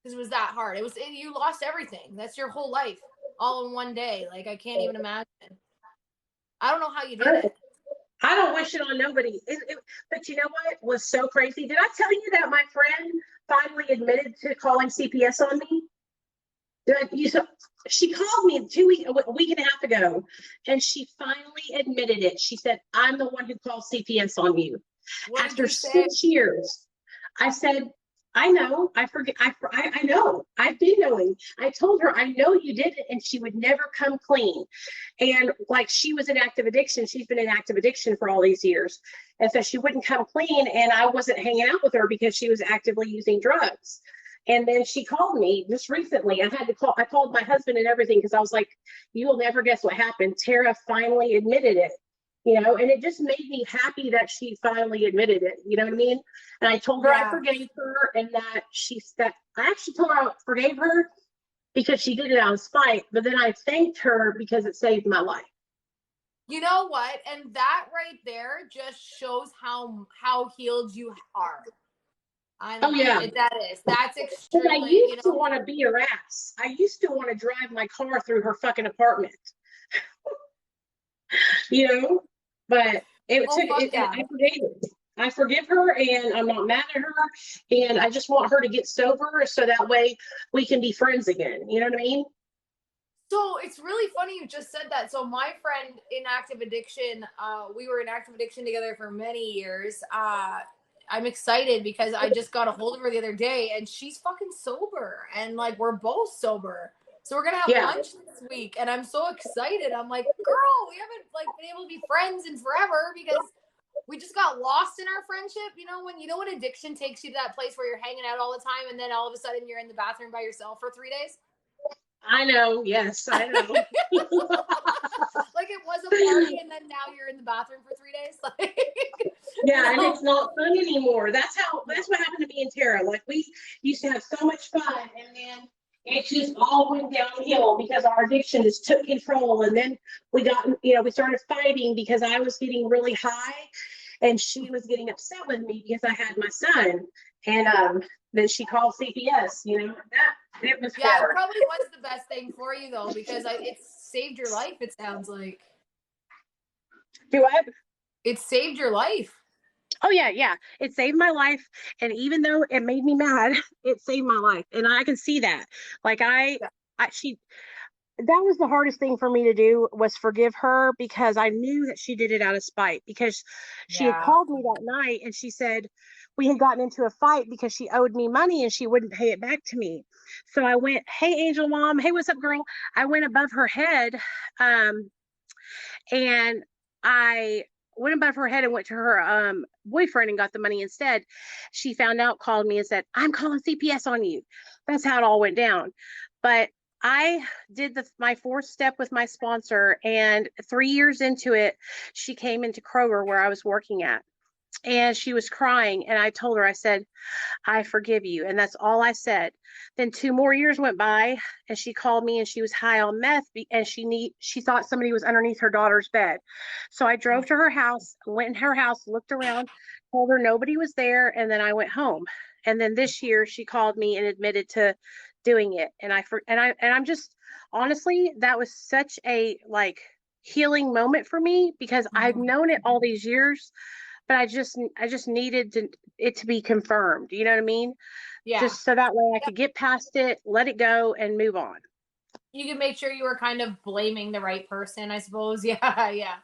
Because it was that hard. You lost everything. That's your whole life all in one day. Like, I can't even imagine. I don't know how you did it. I don't wish it on nobody. But you know what was so crazy? Did I tell you that my friend finally admitted to calling CPS on me? She called me a week and a half ago, and she finally admitted it. She said, "I'm the one who called CPS on you." What did After you say? 6 years, I said, "I know. I forget. I know. I've been knowing." I told her, "I know you did it," and she would never come clean. And like, she was in active addiction. She's been in active addiction for all these years, and so she wouldn't come clean. And I wasn't hanging out with her because she was actively using drugs. And then she called me just recently. I called my husband and everything because I was like, you will never guess what happened. Tara finally admitted it, and it just made me happy that she finally admitted it. You know what I mean? And I told her I forgave her, and that I actually told her I forgave her because she did it out of spite, but then I thanked her because it saved my life. You know what? And that right there just shows how healed you are. Oh yeah. That's extremely. I used to want to beat her ass. I used to want to drive my car through her fucking apartment. But it took it, yeah. I forgave her. I forgive her, and I'm not mad at her, and I just want her to get sober so that way we can be friends again. You know what I mean? So it's really funny you just said that. So my friend in active addiction, we were in active addiction together for many years. I'm excited because I just got a hold of her the other day, and she's fucking sober, and like, we're both sober. So we're gonna have lunch this week, and I'm so excited. I'm like, girl, we haven't like been able to be friends in forever because we just got lost in our friendship. When addiction takes you to that place where you're hanging out all the time, and then all of a sudden you're in the bathroom by yourself for 3 days. I know. Yes, I know. Like, it was a party, and then now you're in the bathroom for 3 days. Yeah, and it's not fun anymore. That's what happened to me and Tara. Like, we used to have so much fun, and then it just all went downhill because our addiction just took control. And then we started fighting because I was getting really high, and she was getting upset with me because I had my son. And then she called CPS. It was hard. It probably was the best thing for you though, because it saved your life. It sounds like. Do what? It saved your life. Oh yeah. It saved my life. And even though it made me mad, it saved my life. And I can see that. Like that was the hardest thing for me to do, was forgive her, because I knew that she did it out of spite, because she had called me that night and she said we had gotten into a fight because she owed me money and she wouldn't pay it back to me. So I went, "Hey, Angel Mom. Hey, what's up, girl?" I went above her head. And I went above her head and went to her boyfriend and got the money instead. She found out, called me and said, "I'm calling CPS on you." That's how it all went down. But I did my fourth step with my sponsor, and 3 years into it, she came into Kroger where I was working at, and she was crying. And I told her, I said, "I forgive you." And that's all I said. Then 2 more years went by, and she called me, and she was high on meth, and she thought somebody was underneath her daughter's bed. So I drove to her house, went in her house, looked around, told her nobody was there, and then I went home. And then this year she called me and admitted to doing it. And I'm just, honestly, that was such a like healing moment for me, because I've known it all these years, but I just needed it to be confirmed. You know what I mean? Yeah. Just so that way I could get past it, let it go, and move on. You can make sure you were kind of blaming the right person, I suppose. Yeah, yeah.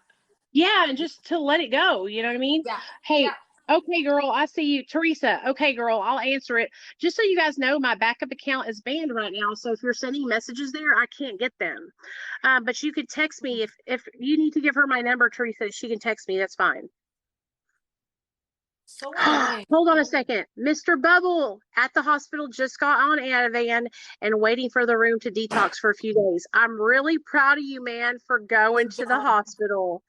Yeah, and just to let it go. You know what I mean? Yeah. Hey, Yeah. okay, girl, I see you. Teresa, okay, girl, I'll answer it. Just so you guys know, my backup account is banned right now. So if you're sending messages there, I can't get them. But you could text me if you need to give her my number, Teresa. She can text me. That's fine. So annoying. Hold on a second. Mr. Bubble at the hospital just got on Ativan and waiting for the room to detox for a few days. I'm really proud of you, man, for going to the hospital.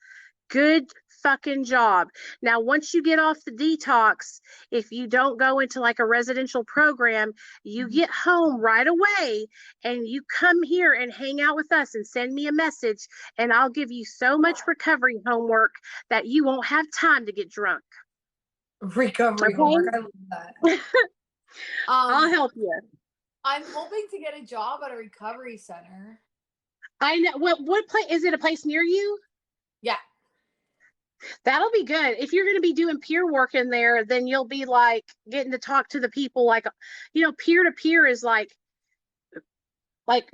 Good fucking job. Now, once you get off the detox, if you don't go into like a residential program, you get home right away and you come here and hang out with us and send me a message, and I'll give you so much recovery homework that you won't have time to get drunk. Recovery homework. I love that. I'll help you. I'm hoping to get a job at a recovery center. I know. What place is it? A place near you? Yeah. That'll be good. If you're going to be doing peer work in there, then you'll be like getting to talk to the people, like, peer to peer is like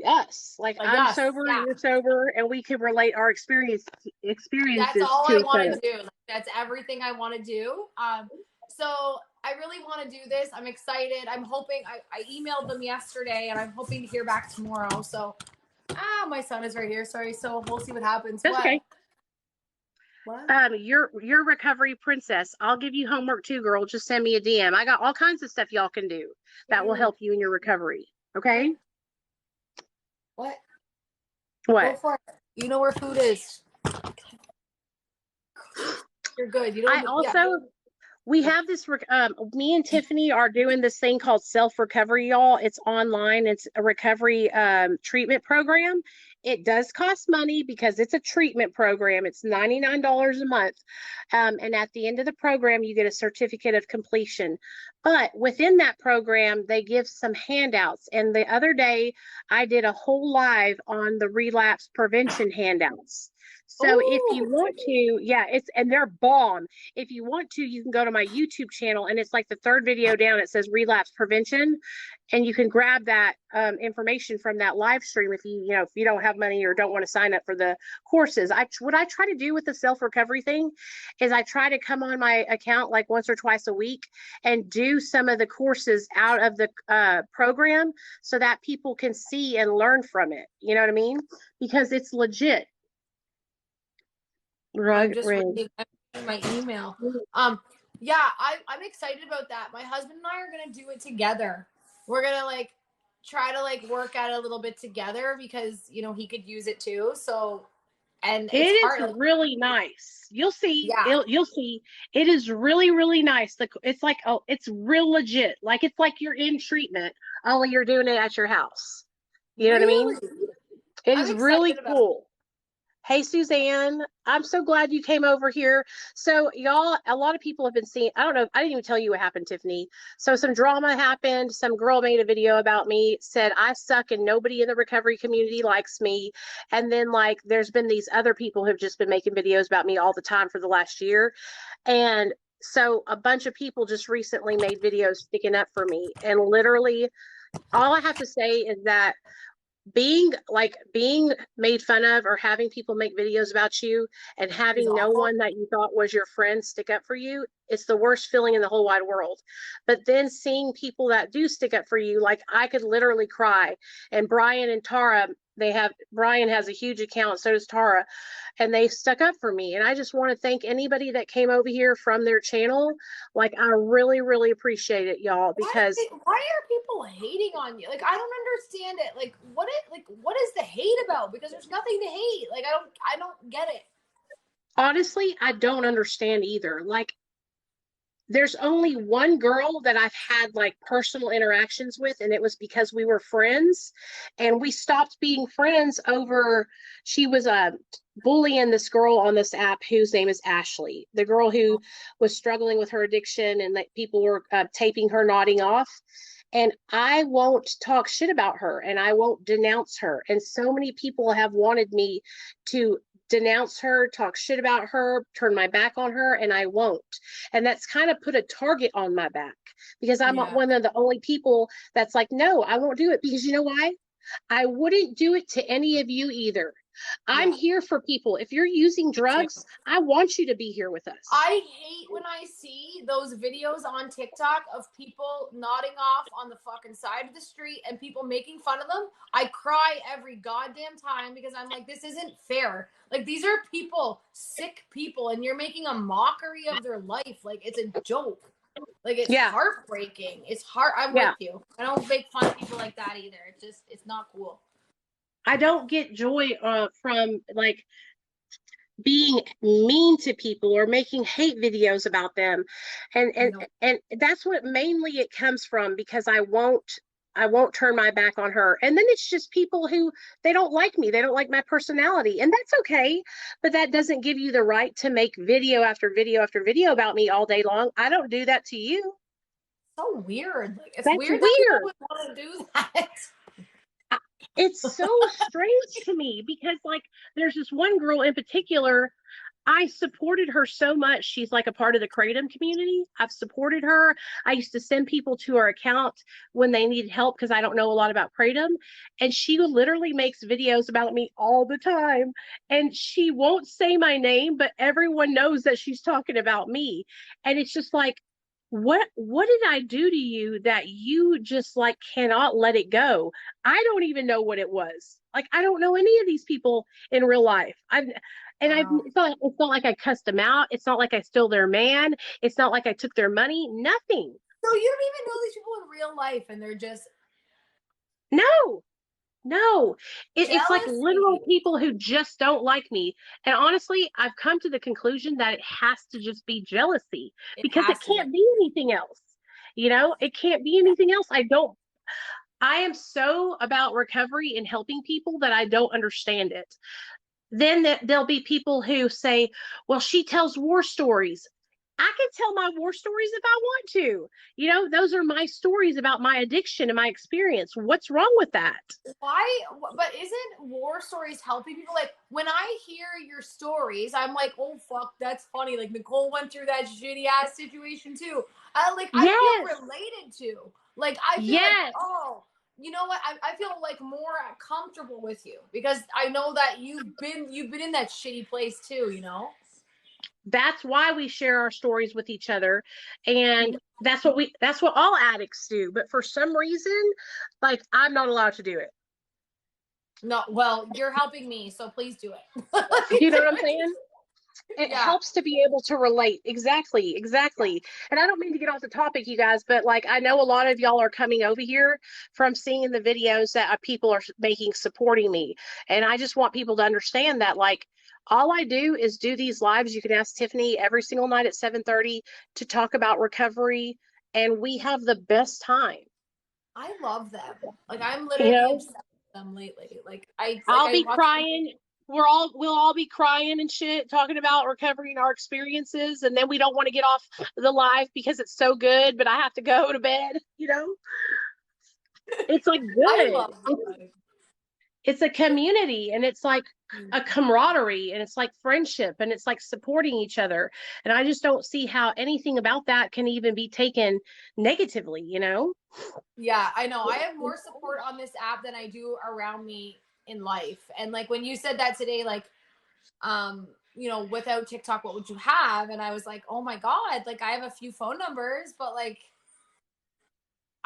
us. Like I'm us, sober, yeah. you're sober, and we can relate our experiences That's all to I each want other. to do. That's everything I want to do. So I really want to do this. I'm excited. I'm hoping. I emailed them yesterday, and I'm hoping to hear back tomorrow. So, my son is right here. Sorry. So we'll see what happens. That's okay. What? You're recovery princess. I'll give you homework too, girl. Just send me a DM. I got all kinds of stuff y'all can do that will help you in your recovery. Okay? What? What? Go for it. You know where food is. You're good. You don't. We have this, me and Tiffany are doing this thing called self-recovery, y'all. It's online. It's a recovery treatment program. It does cost money because it's a treatment program. It's $99 a month. And at the end of the program, you get a certificate of completion. But within that program, they give some handouts. And the other day, I did a whole live on the relapse prevention handouts. So if you want to, and they're bomb. If you want to, you can go to my YouTube channel, and it's like the third video down. It says relapse prevention, and you can grab that information from that live stream if you don't have money or don't want to sign up for the courses. What I try to do with the self-recovery thing is I try to come on my account like once or twice a week and do some of the courses out of the program so that people can see and learn from it. You know what I mean? Because it's legit. I'm just reading my email. Yeah, I'm excited about that. My husband and I are gonna do it together. We're gonna try to work at it a little bit together because he could use it too. So, and it's hard. It is really nice. You'll see. Yeah. You'll see. It is really, really nice. It's like, it's real legit. Like it's like you're in treatment, only you're doing it at your house. You know what I mean? It is really cool. Hey, Suzanne, I'm so glad you came over here. So y'all, a lot of people have been seeing, I don't know, I didn't even tell you what happened, Tiffany. So some drama happened. Some girl made a video about me, said I suck and nobody in the recovery community likes me. And then there's been these other people who've just been making videos about me all the time for the last year. And so a bunch of people just recently made videos sticking up for me. And literally all I have to say is that being made fun of or having people make videos about you and having no one that you thought was your friend stick up for you, it's the worst feeling in the whole wide world. But then seeing people that do stick up for you, I could literally cry. And Brian and Tara, Brian has a huge account, so does Tara, and they stuck up for me. And I just want to thank anybody that came over here from their channel. I really, really appreciate it, y'all, because why are people hating on you? I don't understand it. What is the hate about? Because there's nothing to hate. I don't get it. Honestly, I don't understand either. There's only one girl that I've had personal interactions with, and it was because we were friends, and we stopped being friends over, she was bullying this girl on this app whose name is Ashley, the girl who was struggling with her addiction, and people were taping her nodding off. and I won't talk shit about her and I won't denounce her. And so many people have wanted me to denounce her, talk shit about her, turn my back on her, and I won't. And that's kind of put a target on my back because I'm Yeah. one of the only people that's like, no, I won't do it. Because you know why? I wouldn't do it to any of you either. I'm Yeah. here for people. If you're using drugs, I want you to be here with us. I hate when I see those videos on TikTok of people nodding off on the fucking side of the street and people making fun of them. I cry every goddamn time because I'm like, this isn't fair. Like, these are people, sick people, and you're making a mockery of their life. Like, it's a joke. Like, it's heartbreaking. It's hard. I'm with you. I don't make fun of people like that either. It's just, it's not cool. I don't get joy from like being mean to people or making hate videos about them, and that's what mainly it comes from, because I won't turn my back on her. And then it's just people who, they don't like me, they don't like my personality, and that's okay, but that doesn't give you the right to make video after video after video about me all day long. I don't do that to you. So weird. Like, it's That's weird that people would want to do that. It's so strange to me because, like, there's this one girl in particular, I supported her so much. She's like a part of the Kratom community. I've supported her. I used to send people to her account when they needed help because I don't know a lot about Kratom. And she literally makes videos about me all the time. And she won't say my name, but everyone knows that she's talking about me. And it's just like, what did I do to you that you just like cannot let it go? I don't even know what it was. Like, I don't know any of these people in real life. It's not like I cussed them out. It's not like I stole their man. It's not like I took their money. Nothing. So you don't even know these people in real life, and they're just no. It's like literal people who just don't like me. And honestly, I've come to the conclusion that it has to just be jealousy, because it can't be anything else. You know, it can't be anything else. I am so about recovery and helping people that I don't understand it. Then there'll be people who say, well, she tells war stories. I can tell my war stories if I want to. You know, those are my stories about my addiction and my experience. What's wrong with that? Why? But isn't war stories helping people? Like, when I hear your stories, I'm like, oh, fuck, that's funny. Like, Nicole went through that shitty ass situation too. I feel related to. Like, I feel like, oh, you know what? I feel like more comfortable with you because I know that you've been in that shitty place too, you know? That's why we share our stories with each other. And that's what all addicts do. But for some reason, like, I'm not allowed to do it. No, well, you're helping me, so please do it. You know what I'm saying? It helps to be able to relate. Exactly. And I don't mean to get off the topic, you guys, but like, I know a lot of y'all are coming over here from seeing the videos that people are making supporting me. And I just want people to understand that, like, all I do is do these lives. You can ask Tiffany every single night at 7:30 to talk about recovery, and we have the best time. I love them. Like, I'm literally obsessed with them lately. Like, I'll be crying. We'll all be crying and shit, talking about recovery and our experiences, and then we don't want to get off the live because it's so good, but I have to go to bed, you know? It's like good. I love it. It's a community, and it's like a camaraderie, and it's like friendship, and it's like supporting each other. And I just don't see how anything about that can even be taken negatively, you know? Yeah, I know. I have more support on this app than I do around me in life. And like, when you said that today, like, you know, without TikTok, what would you have? And I was like, oh my God, like, I have a few phone numbers, but like,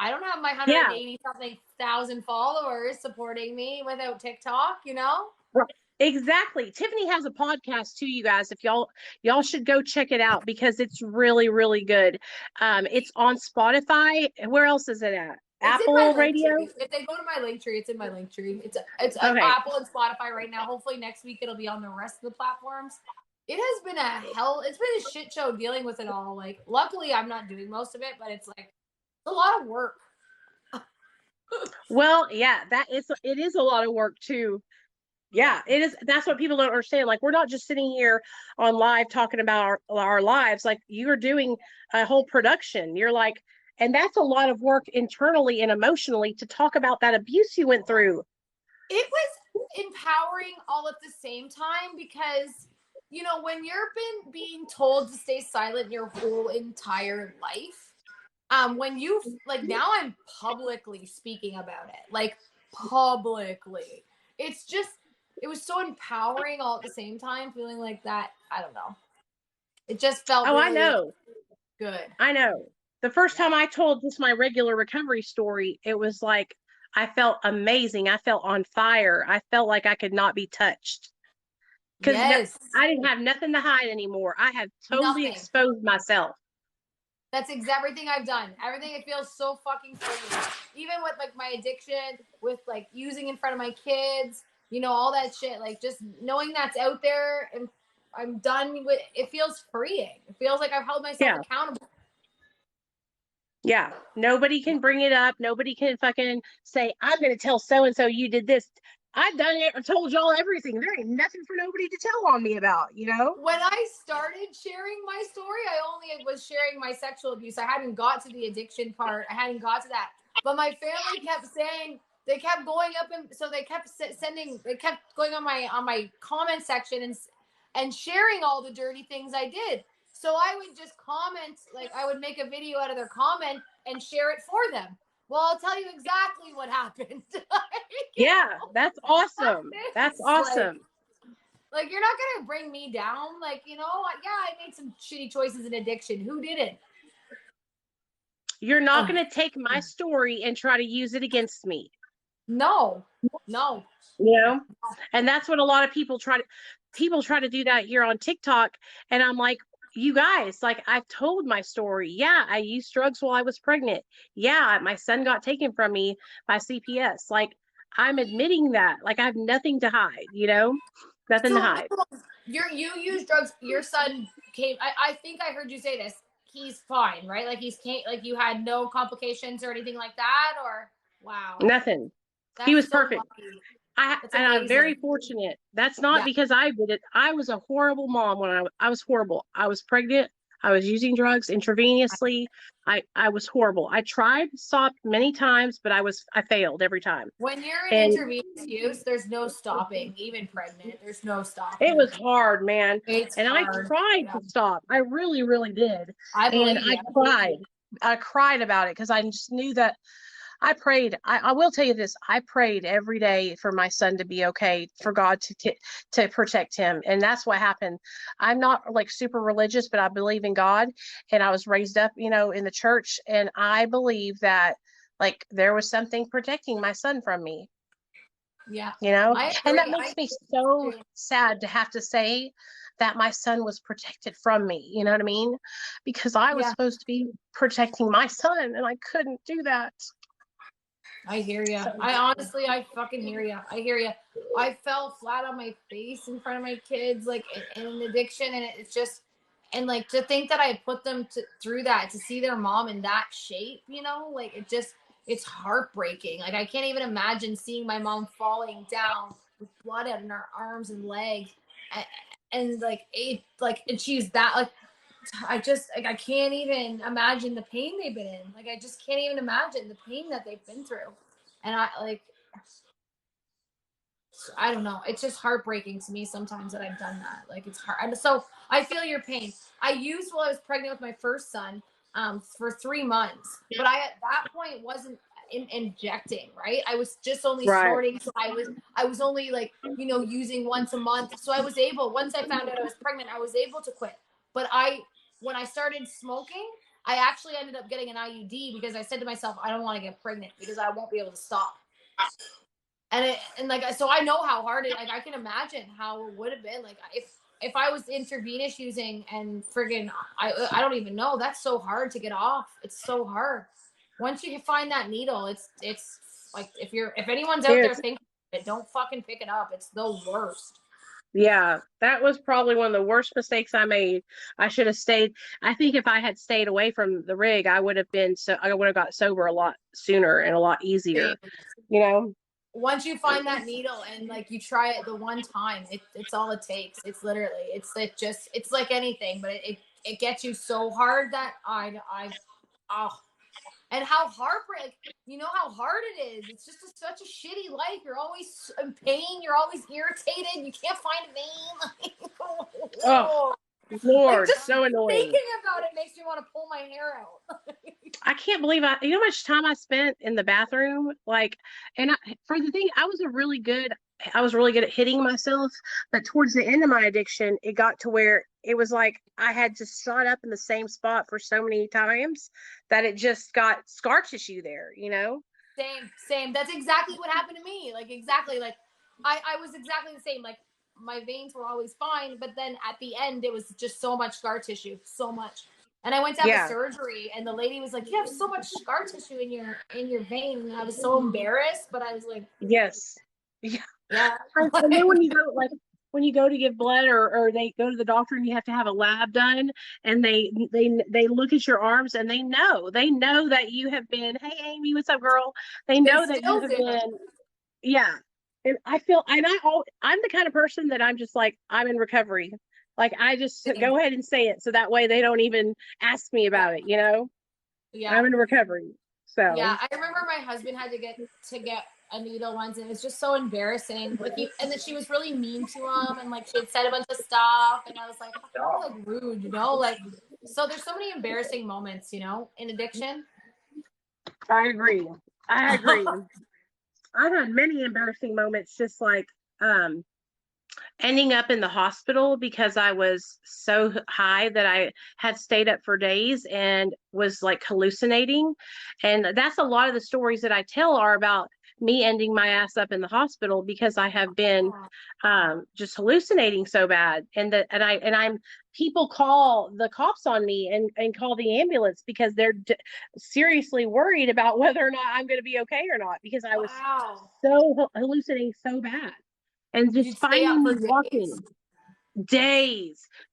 I don't have my 180 something thousand followers supporting me without TikTok, you know? Exactly. Tiffany has a podcast too, you guys. If y'all should go check it out because it's really, really good. It's on Spotify. Where else is it at? Apple Radio. If they go to my link tree, it's in my link tree. It's okay. Apple and Spotify right now. Hopefully next week it'll be on the rest of the platforms. It has been it's been a shit show dealing with it all. Like, luckily I'm not doing most of it, but it's like, it's a lot of work. Well, yeah, it is a lot of work too. Yeah, it is. That's what people don't understand. Like, we're not just sitting here on live talking about our lives. Like, you're doing a whole production. You're like And that's a lot of work internally and emotionally to talk about that abuse you went through. It was empowering all at the same time because, you know, when you're being told to stay silent your whole entire life, when you like, now I'm publicly speaking about it, like publicly. It's just, it was so empowering all at the same time, feeling like that. I don't know. It just felt Oh, really I know. good. I know. The first time I told just my regular recovery story, it was like I felt amazing. I felt on fire. I felt like I could not be touched because Yes. I didn't have nothing to hide anymore. I had totally Nothing. exposed myself. That's everything I've done. Everything, it feels so fucking free. Even with like my addiction, with like using in front of my kids, you know, all that shit. Like just knowing that's out there and I'm done with it feels freeing. It feels like I've held myself accountable. Yeah. Nobody can bring it up. Nobody can fucking say, I'm going to tell so-and-so you did this. I've done it. I told y'all everything. There ain't nothing for nobody to tell on me about, you know? When I started sharing my story, I only was sharing my sexual abuse. I hadn't got to the addiction part. I hadn't got to that. But my family kept saying, they kept going up, and so they kept sending, they kept going on my comment section and sharing all the dirty things I did. So I would just comment, like I would make a video out of their comment and share it for them. Well, I'll tell you exactly what happened. Yeah, that's awesome. That's awesome. Like, you're not going to bring me down. Like, you know, yeah, I made some shitty choices in addiction. Who didn't? You're not going to take my story and try to use it against me. No. You know? And that's what a lot of people try to do that here on TikTok. And I'm like, you guys, like, I've told my story. Yeah, I used drugs while I was pregnant. Yeah, my son got taken from me by CPS. Like, I'm admitting that. Like, I have nothing to hide, you know? Nothing to hide. You use drugs. Your son came. I think I heard you say this. He's fine, right? Like like you had no complications or anything like that, or wow, nothing. He was so perfect. Lucky. I'm very fortunate. That's not because I did it. I was a horrible mom when I was horrible. I was pregnant. I was using drugs intravenously. I was horrible. I tried to stop many times, but I failed every time. When you're in intravenous use, there's no stopping. Even pregnant, there's no stopping. It was hard, man. It's hard. I tried to stop. I really, really did. I cried. I cried about it because I just knew that I prayed. I will tell you this. I prayed every day for my son to be okay, for God to protect him. And that's what happened. I'm not like super religious, but I believe in God. And I was raised up, you know, in the church. And I believe that like there was something protecting my son from me. Yeah. You know, and that makes me so sad to have to say that my son was protected from me. You know what I mean? Because I was supposed to be protecting my son and I couldn't do that. I hear you. I fucking hear you. I hear you. I fell flat on my face in front of my kids, like in an addiction, and it's just, and like to think that I put them through that, to see their mom in that shape, you know, like it's heartbreaking. Like I can't even imagine seeing my mom falling down with blood out in her arms and legs, and and she's that like. I can't even imagine the pain they've been in. Like, I just can't even imagine the pain that they've been through. And I don't know. It's just heartbreaking to me sometimes that I've done that. Like, it's hard. And so I feel your pain. I used while I was pregnant with my first son for 3 months, but I at that point wasn't injecting, right? I was just only snorting. So I was only like, you know, using once a month. So I was able, once I found out I was pregnant, I was able to quit. But when I started smoking, I actually ended up getting an IUD because I said to myself, I don't want to get pregnant because I won't be able to stop. And so I know how hard like I can imagine how it would have been. Like if I was intravenous using and friggin' I don't even know. That's so hard to get off. It's so hard. Once you find that needle, it's like if anyone's out there thinking it, don't fucking pick it up. It's the worst. Yeah, that was probably one of the worst mistakes I made. I should have stayed. I think if I had stayed away from the rig, I would have got sober a lot sooner and a lot easier. You know? Once you find that needle and like you try it the one time, it's all it takes. It's literally, it's like anything, but it gets you so hard that and how heartbreak, you know how hard it is. It's just such a shitty life. You're always in pain. You're always irritated. You can't find a vein. Oh, Like Lord, just so annoying. thinking about it makes me want to pull my hair out. I can't believe you know how much time I spent in the bathroom? Like, and for the thing, I was really good at hitting myself, but towards the end of my addiction, it got to where it was like I had just shot up in the same spot for so many times that it just got scar tissue there, you know? Same. That's exactly what happened to me. Like, exactly. Like, I was exactly the same. Like, my veins were always fine, but then at the end, it was just so much scar tissue, so much. And I went to have a surgery, and the lady was like, "You have so much scar tissue in your vein," and I was so embarrassed, but I was like, "Yes, yeah." And then when you go to give blood, or they go to the doctor and you have to have a lab done, and they look at your arms and they know that you have been, "Hey, Amy, what's up, girl?" They know that you have been, yeah. And I'm the kind of person that I'm just like, I'm in recovery. Like, I just go ahead and say it, so that way they don't even ask me about it, you know? Yeah. I'm in recovery. So yeah, I remember my husband had to get a needle once, and it was just so embarrassing. Like, and then she was really mean to him, and like she had said a bunch of stuff, and I was like, oh, like rude, you know? Like, so there's so many embarrassing moments, you know, in addiction. I agree. I've had many embarrassing moments, just like ending up in the hospital because I was so high that I had stayed up for days and was like hallucinating. And that's a lot of the stories that I tell are about me ending my ass up in the hospital because I have been just hallucinating so bad. And people call the cops on me and call the ambulance because they're seriously worried about whether or not I'm going to be okay or not, because I was so hallucinating so bad. And just finding me walking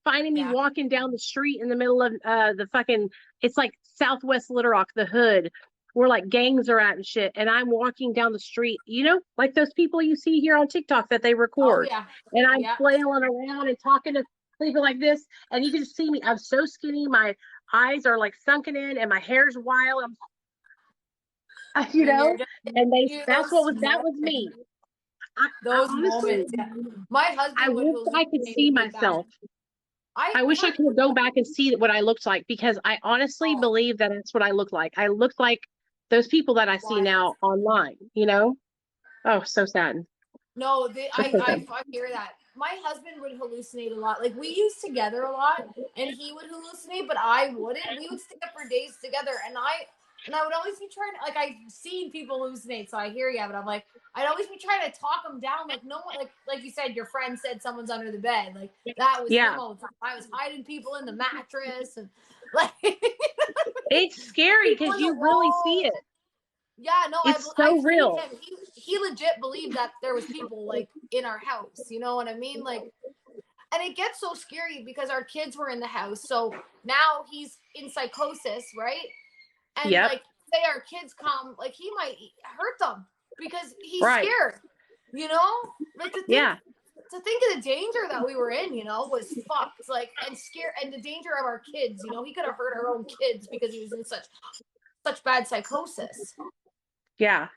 finding me walking down the street in the middle of the fucking, it's like Southwest Little Rock, the hood, where like gangs are at and shit. And I'm walking down the street, you know, like those people you see here on TikTok that they record. And I'm flailing around and talking to people like this. And you can just see me. I'm so skinny. My eyes are like sunken in and my hair's wild. You know, and that was me. Those moments. Yeah. My husband. I wish I could see myself. I wish I could go back and see what I looked like, because I honestly believe that it's what I look like. I look like those people that I see now online, you know? Oh, so sad. No, I hear that. My husband would hallucinate a lot. Like, we used together a lot, and he would hallucinate, but I wouldn't. We would stay up for days together, and I would always be trying to, like, I've seen people hallucinate, so I hear you, but I'm like, I'd always be trying to talk them down. Like, no one, like you said, your friend said someone's under the bed. Like, that was him all the time. I was hiding people in the mattress, and like, it's scary because you really see it. Yeah, no, it's so real. He legit believed that there was people like in our house. You know what I mean? Like, and it gets so scary because our kids were in the house. So now he's in psychosis, right? And like, say our kids come, like, he might hurt them because he's scared. You know, like, to think of the danger that we were in, you know, was fucked. Like, and scare, and the danger of our kids. You know, he could have hurt our own kids because he was in such bad psychosis. Yeah.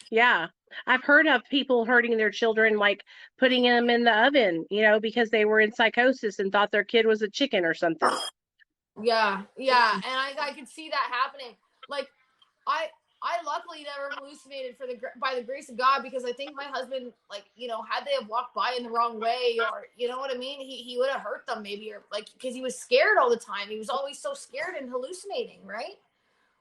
I've heard of people hurting their children, like putting them in the oven, you know, because they were in psychosis and thought their kid was a chicken or something. Yeah. And I could see that happening. Like, I luckily never hallucinated by the grace of God, because I think my husband, like, you know, had they have walked by in the wrong way, or, you know what I mean, he would have hurt them maybe, or like, because he was scared all the time. He was always so scared and hallucinating, right?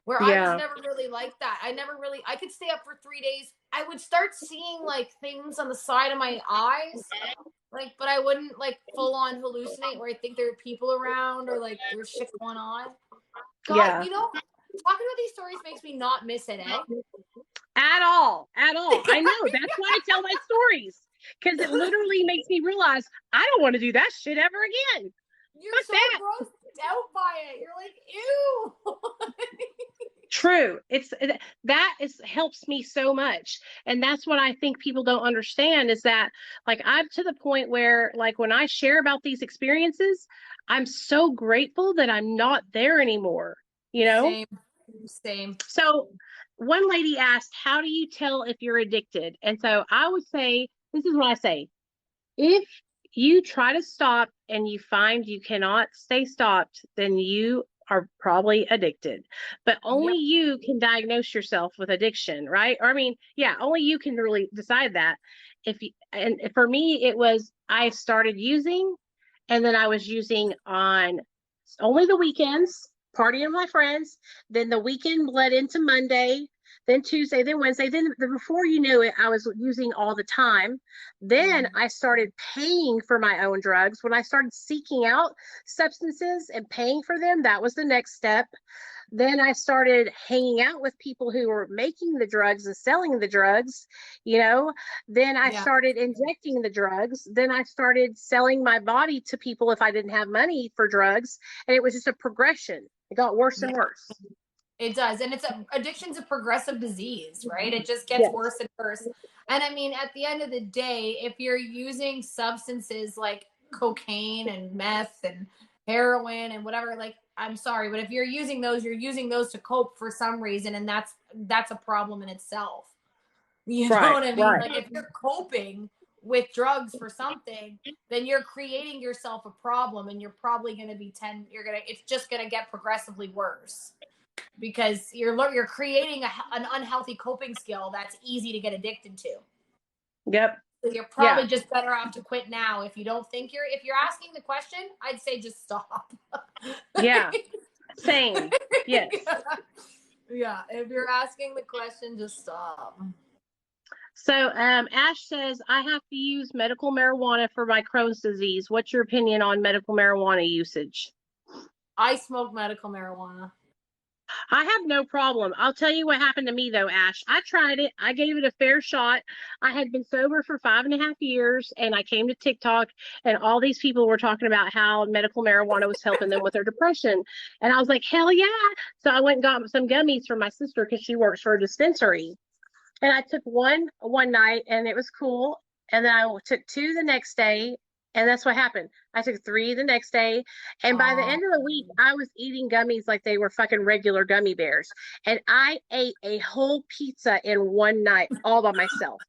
Where I was never really like that. I could stay up for 3 days. I would start seeing like things on the side of my eyes, like, but I wouldn't like full on hallucinate where I think there are people around or like there's shit going on. God, you know, talking about these stories makes me not miss it, eh? At all. I know. That's why I tell my stories, because it literally makes me realize I don't want to do that shit ever again. You're so grossed out by it. You're like, ew. True. Helps me so much. And that's what I think people don't understand, is that, like, I'm to the point where, like, when I share about these experiences, I'm so grateful that I'm not there anymore, you know? Same. So one lady asked, how do you tell if you're addicted? And so I would say, this is what I say. If you try to stop and you find you cannot stay stopped, then you are probably addicted. But only you can diagnose yourself with addiction, right? Or I mean, yeah, only you can really decide that. If you, and for me, it was I started using, and then I was using on only the weekends, partying with my friends. Then the weekend bled into Monday, then Tuesday, then Wednesday. Then before you knew it, I was using all the time. Then I started paying for my own drugs. When I started seeking out substances and paying for them, that was the next step. Then I started hanging out with people who were making the drugs and selling the drugs, you know. Then I started injecting the drugs. Then I started selling my body to people if I didn't have money for drugs. And it was just a progression. It got worse and worse. It does. And addiction's a progressive disease, right? It just gets worse and worse. And I mean, at the end of the day, if you're using substances like cocaine and meth and heroin and whatever, like, I'm sorry, but if you're using those to cope for some reason, and that's a problem in itself. You know what I mean? Like, if you're coping with drugs for something, then you're creating yourself a problem, and you're probably going to be it's just going to get progressively worse, because you're creating an unhealthy coping skill that's easy to get addicted to. Yep. So you're probably just better off to quit now. If you're asking the question, I'd say just stop. Yeah. Same. Yes. Yeah. If you're asking the question, just stop. So Ash says, I have to use medical marijuana for my Crohn's disease. What's your opinion on medical marijuana usage? I smoke medical marijuana. I have no problem. I'll tell you what happened to me, though, Ash. I tried it. I gave it a fair shot. I had been sober for 5.5 years, and I came to TikTok, and all these people were talking about how medical marijuana was helping them with their depression. And I was like, hell yeah. So I went and got some gummies for my sister because she works for a dispensary. And I took one night, and it was cool. And then I took 2 the next day. And that's what happened. I took 3 the next day. And by the end of the week, I was eating gummies like they were fucking regular gummy bears. And I ate a whole pizza in one night all by myself.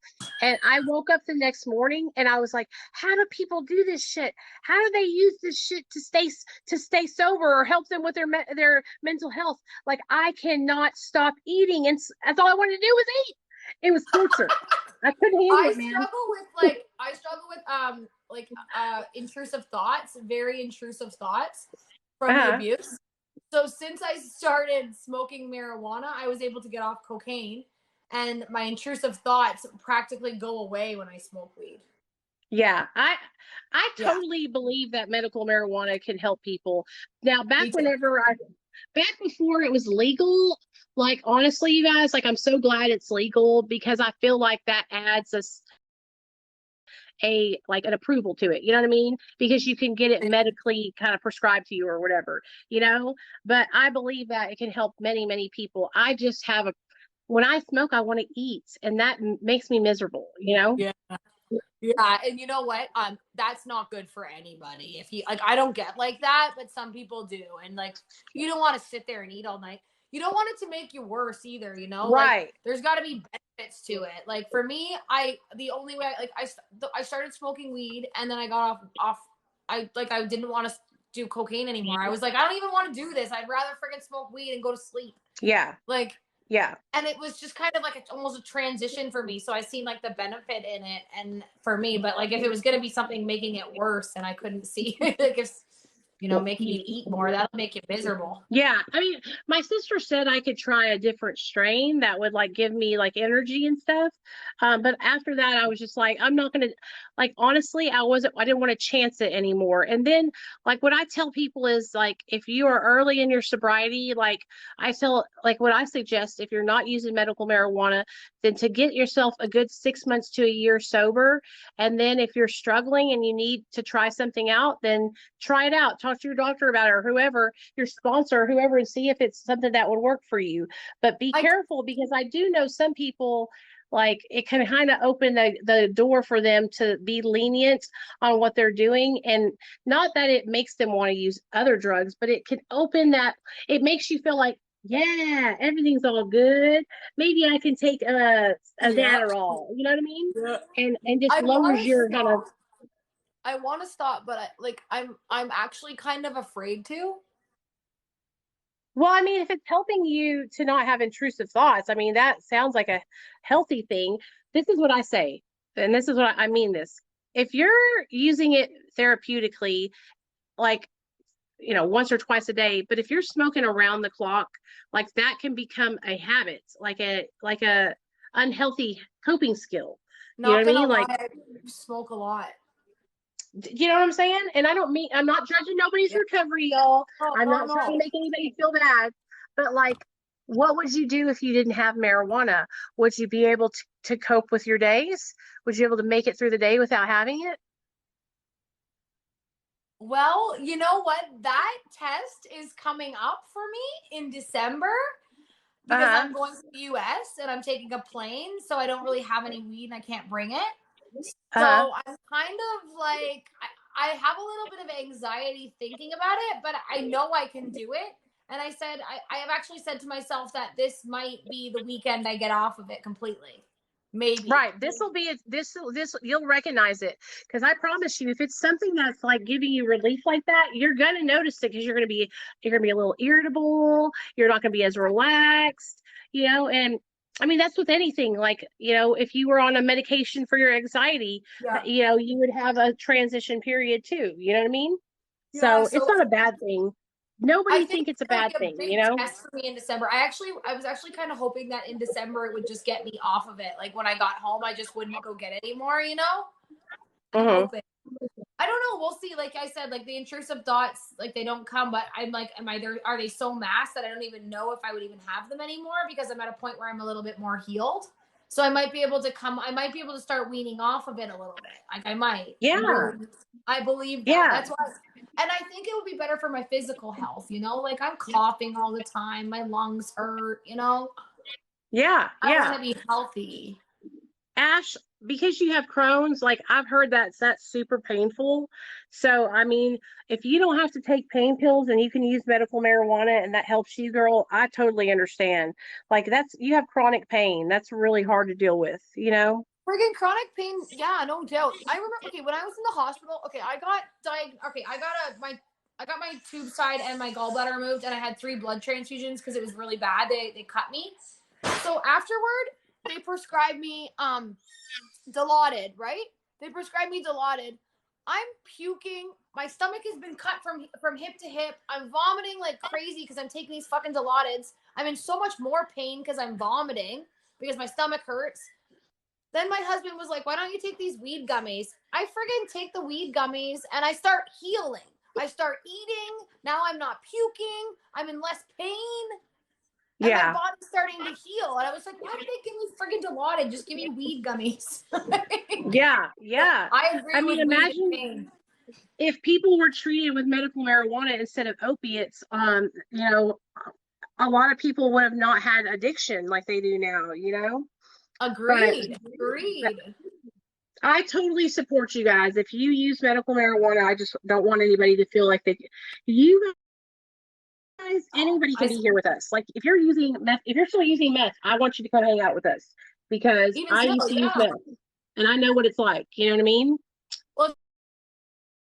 And I woke up the next morning and I was like, how do people do this shit? How do they use this shit to stay sober or help them with their mental health? Like, I cannot stop eating. And that's all I wanted to do was eat. It was torture. I couldn't handle it, man. I struggle with intrusive thoughts, very intrusive thoughts from the abuse. So since I started smoking marijuana, I was able to get off cocaine, and my intrusive thoughts practically go away when I smoke weed. Yeah, I totally believe that medical marijuana can help people. Now, back before it was legal, like, honestly, you guys, like, I'm so glad it's legal, because I feel like that adds an approval to it. You know what I mean? Because you can get it medically kind of prescribed to you or whatever, you know? But I believe that it can help many, many people. I just when I smoke, I want to eat, and that makes me miserable, you know? Yeah. Yeah, and you know what? That's not good for anybody. If you I don't get like that, but some people do. And like, you don't want to sit there and eat all night. You don't want it to make you worse either, you know? Right. Like, there's got to be benefits to it. Like, for me, the only way I started smoking weed, and then I got off I didn't want to do cocaine anymore. I was like, I don't even want to do this. I'd rather freaking smoke weed and go to sleep. Yeah. Like, yeah. And it was just kind of like almost a transition for me. So I seen like the benefit in it, and for me, but like, if it was going to be something making it worse, and I couldn't see like, if, making you eat more, that'll make you miserable. Yeah. I mean, my sister said I could try a different strain that would like give me like energy and stuff. But after that, I was just like, I'm not going to, like, honestly, I didn't want to chance it anymore. And then, like, what I tell people is, like, if you are early in your sobriety, like, what I suggest, if you're not using medical marijuana, then to get yourself a good 6 months to a year sober. And then if you're struggling and you need to try something out, then try it out. Talk to your doctor about it, or whoever, your sponsor, or whoever, and see if it's something that would work for you. But be careful, because I do know some people, like, it can kind of open the door for them to be lenient on what they're doing. And not that it makes them want to use other drugs, but it can open that, it makes you feel like Yeah, everything's all good. Maybe I can take a Yeah. Adderall. You know what I mean? Yeah. And just I lowers want to your kind of. stop. I want to stop, but I'm actually kind of afraid to. Well, I mean, if it's helping you to not have intrusive thoughts, I mean, that sounds like a healthy thing. This is what I say, and this is what I mean this. If you're using it therapeutically, like, once or twice a day, but if you're smoking around the clock, like that can become a habit, like a unhealthy coping skill. You know what Not I gonna mean? lie, Like, I smoke a lot. you know what I'm saying? And I'm not judging nobody's Yeah. recovery, y'all. No, I'm no, not trying to no. make anybody feel bad, but like, what would you do if you didn't have marijuana? Would you be able to cope with your days? Would you be able to make it through the day without having it? Well, you know what? That test is coming up for me in December because Uh-huh. I'm going to the US and I'm taking a plane, so I don't really have any weed and I can't bring it. Uh-huh. So I'm kind of like, I have a little bit of anxiety thinking about it, but I know I can do it. And I have actually said to myself that this might be the weekend I get off of it completely. Maybe. Right. This you'll recognize it, because I promise you, if it's something that's like giving you relief like that, you're gonna notice it, because you're gonna be a little irritable. You're not gonna be as relaxed, and I mean, that's with anything. Like, if you were on a medication for your anxiety, Yeah. you would have a transition period too. You know what I mean? Yeah. So it's So not a bad thing. I Nobody think think it's a it'll bad be a thing, big test for me in December. I was actually kind of hoping that in December it would just get me off of it. Like when I got home, I just wouldn't go get it anymore, you know? I'm Hmm. hoping. I don't know. We'll see. Like I said, like the intrusive thoughts, like they don't come, but I'm like, are they so masked that I don't even know if I would even have them anymore because I'm at a point where I'm a little bit more healed. So I might be able to start weaning off of it a little bit. Like I might. Yeah. I believe that. Yeah. That's why. And I think it would be better for my physical health, like I'm coughing all the time. My lungs hurt. Yeah. I want Yeah. to be healthy. Ash, because you have Crohn's, like I've heard that's super painful. So, I mean, if you don't have to take pain pills and you can use medical marijuana and that helps you, girl, I totally understand. Like you have chronic pain. That's really hard to deal with, you know? Friggin' chronic pain, yeah, no doubt. I remember, okay, when I was in the hospital, okay, I got my tube side and my gallbladder removed, and I had 3 blood transfusions because it was really bad. They cut me. So afterward, they prescribed me Dilaudid, right? They prescribed me Dilaudid. I'm puking. My stomach has been cut from hip to hip. I'm vomiting like crazy because I'm taking these fucking Dilaudids. I'm in so much more pain because I'm vomiting because my stomach hurts. Then my husband was like, why don't you take these weed gummies? I friggin' take the weed gummies and I start healing. I start eating. Now I'm not puking. I'm in less pain. And my Yeah. body's starting to heal. And I was like, why did they give me friggin' Dilaudid? Just give me weed gummies. Yeah. Yeah. I I agree mean, with weed and imagine pain. if people were treated with medical marijuana instead of opiates, a lot of people would have not had addiction like they do now, But Agreed. Agreed. I totally support you guys. If you use medical marijuana, I just don't want anybody to feel like you guys, anybody can I be here with us. Like if you're using meth, if you're still using meth, I want you to come hang out with us, because even I so, used to use yeah. meth and I know what it's like. You know what I mean? Well,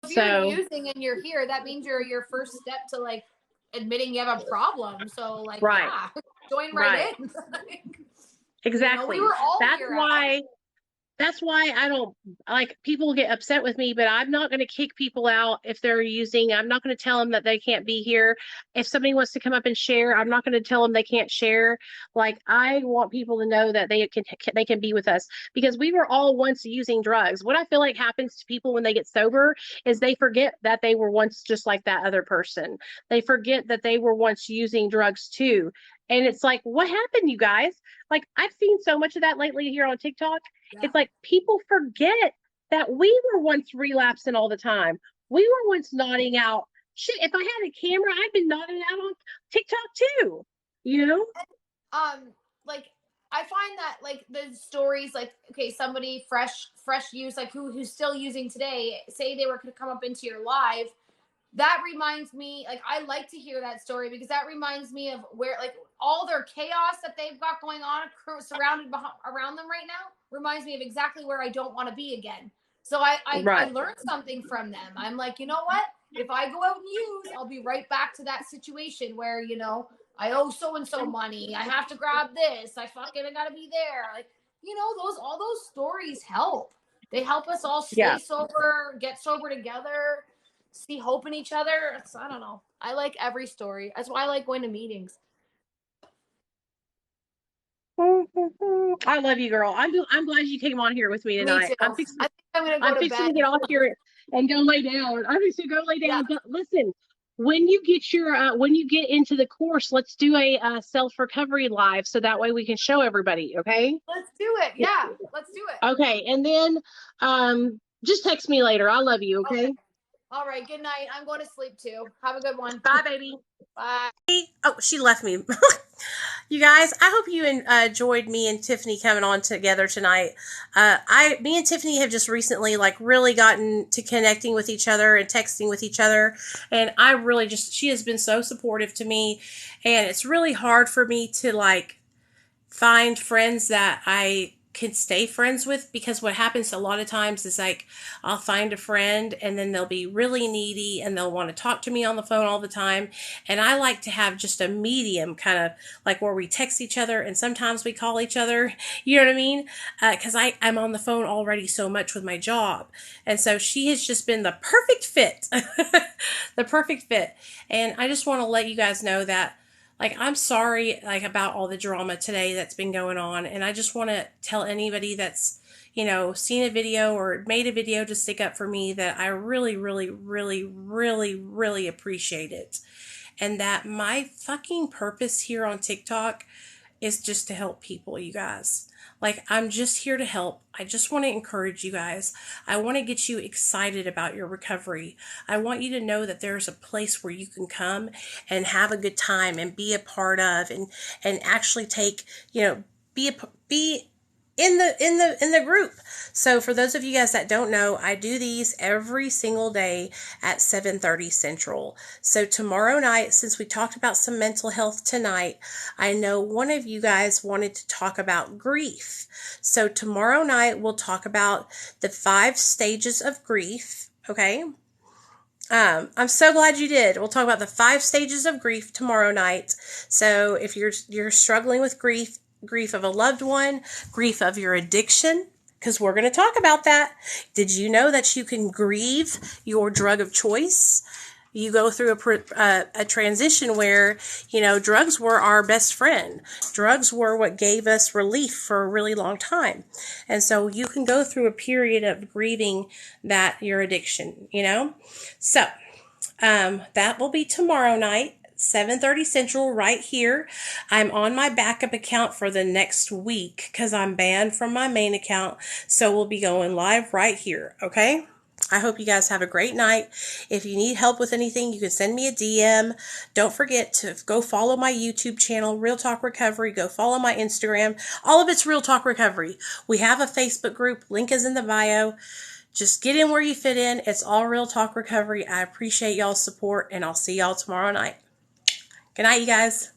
if you're So, using and you're here, that means you're your first step to like admitting you have a problem. So like, right, yeah, join right, right in. We exactly. were all That's here at why that's why I don't like people get upset with me, but I'm not going to kick people out if they're using. I'm not going to tell them that they can't be here. If somebody wants to come up and share, I'm not going to tell them they can't share. Like I want people to know that they can be with us, because we were all once using drugs. What I feel like happens to people when they get sober is they forget that they were once just like that other person. They forget that they were once using drugs too. And it's like, what happened, you guys? Like I've seen so much of that lately here on TikTok. Yeah. It's like people forget that we were once relapsing all the time. We were once nodding out. Shit, if I had a camera, I'd been nodding out on TikTok too. You know? Like I find that like the stories, like okay, somebody fresh use, like who's still using today, say they were to come up into your live, that reminds me, like, I like to hear that story because that reminds me of where, like, all their chaos that they've got going on surrounded around them right now reminds me of exactly where I don't want to be again. So I learned something from them. I'm like, you know what? If I go out and use, I'll be right back to that situation where, you know, I owe so-and-so money. I have to grab this. I gotta be there. Like, you know, all those stories help. They help us all stay sober, get sober together, see hope in each other. I don't know. I like every story. That's why I like going to meetings. I love you, girl. I'm glad you came on here with me tonight. Me too. I think I'm gonna I'm go to fixing bed. to get off here and go lay down. I'm fixing to go lay down. Yeah. But listen, when you get into the course, let's do a self recovery live so that way we can show everybody. Okay. Let's do it. Yeah, let's do it. Okay, and then just text me later. I love you. Okay. All right. Good night. I'm going to sleep too. Have a good one. Bye, baby. Bye. Oh, she left me. You guys, I hope you enjoyed me and Tiffany coming on together tonight. Me and Tiffany have just recently like really gotten to connecting with each other and texting with each other. And I really she has been so supportive to me. And it's really hard for me to like find friends that I can stay friends with, because what happens a lot of times is like I'll find a friend and then they'll be really needy and they'll want to talk to me on the phone all the time, and I like to have just a medium kind of like where we text each other and sometimes we call each other, you know what I mean, because I'm on the phone already so much with my job. And so she has just been the perfect fit. The perfect fit. And I just want to let you guys know that, like, I'm sorry, like, about all the drama today that's been going on. And I just want to tell anybody that's, you know, seen a video or made a video to stick up for me that I really, really, really, really, really appreciate it. And that my fucking purpose here on TikTok is just to help people, you guys. Like, I'm just here to help. I just want to encourage you guys. I want to get you excited about your recovery. I want you to know that there's a place where you can come and have a good time and be a part of and actually take, you know, be in the group. So for those of you guys that don't know, I do these every single day at 7:30 Central. So tomorrow night, since we talked about some mental health tonight, I know one of you guys wanted to talk about grief. So tomorrow night we'll talk about the 5 stages of grief. Okay. I'm so glad you did. We'll talk about the 5 stages of grief tomorrow night. So if you're struggling with grief of a loved one, grief of your addiction, because we're going to talk about that. Did you know that you can grieve your drug of choice? You go through a transition where, you know, drugs were our best friend. Drugs were what gave us relief for a really long time. And so you can go through a period of grieving your addiction, you know? So, that will be tomorrow night, 7:30 Central, right here. I'm on my backup account for the next week because I'm banned from my main account. So we'll be going live right here. Okay. I hope you guys have a great night. If you need help with anything, you can send me a DM. Don't forget to go follow my YouTube channel, Real Talk Recovery. Go follow my Instagram. All of it's Real Talk Recovery. We have a Facebook group. Link is in the bio. Just get in where you fit in. It's all Real Talk Recovery. I appreciate y'all's support, and I'll see y'all tomorrow night. Good night, you guys.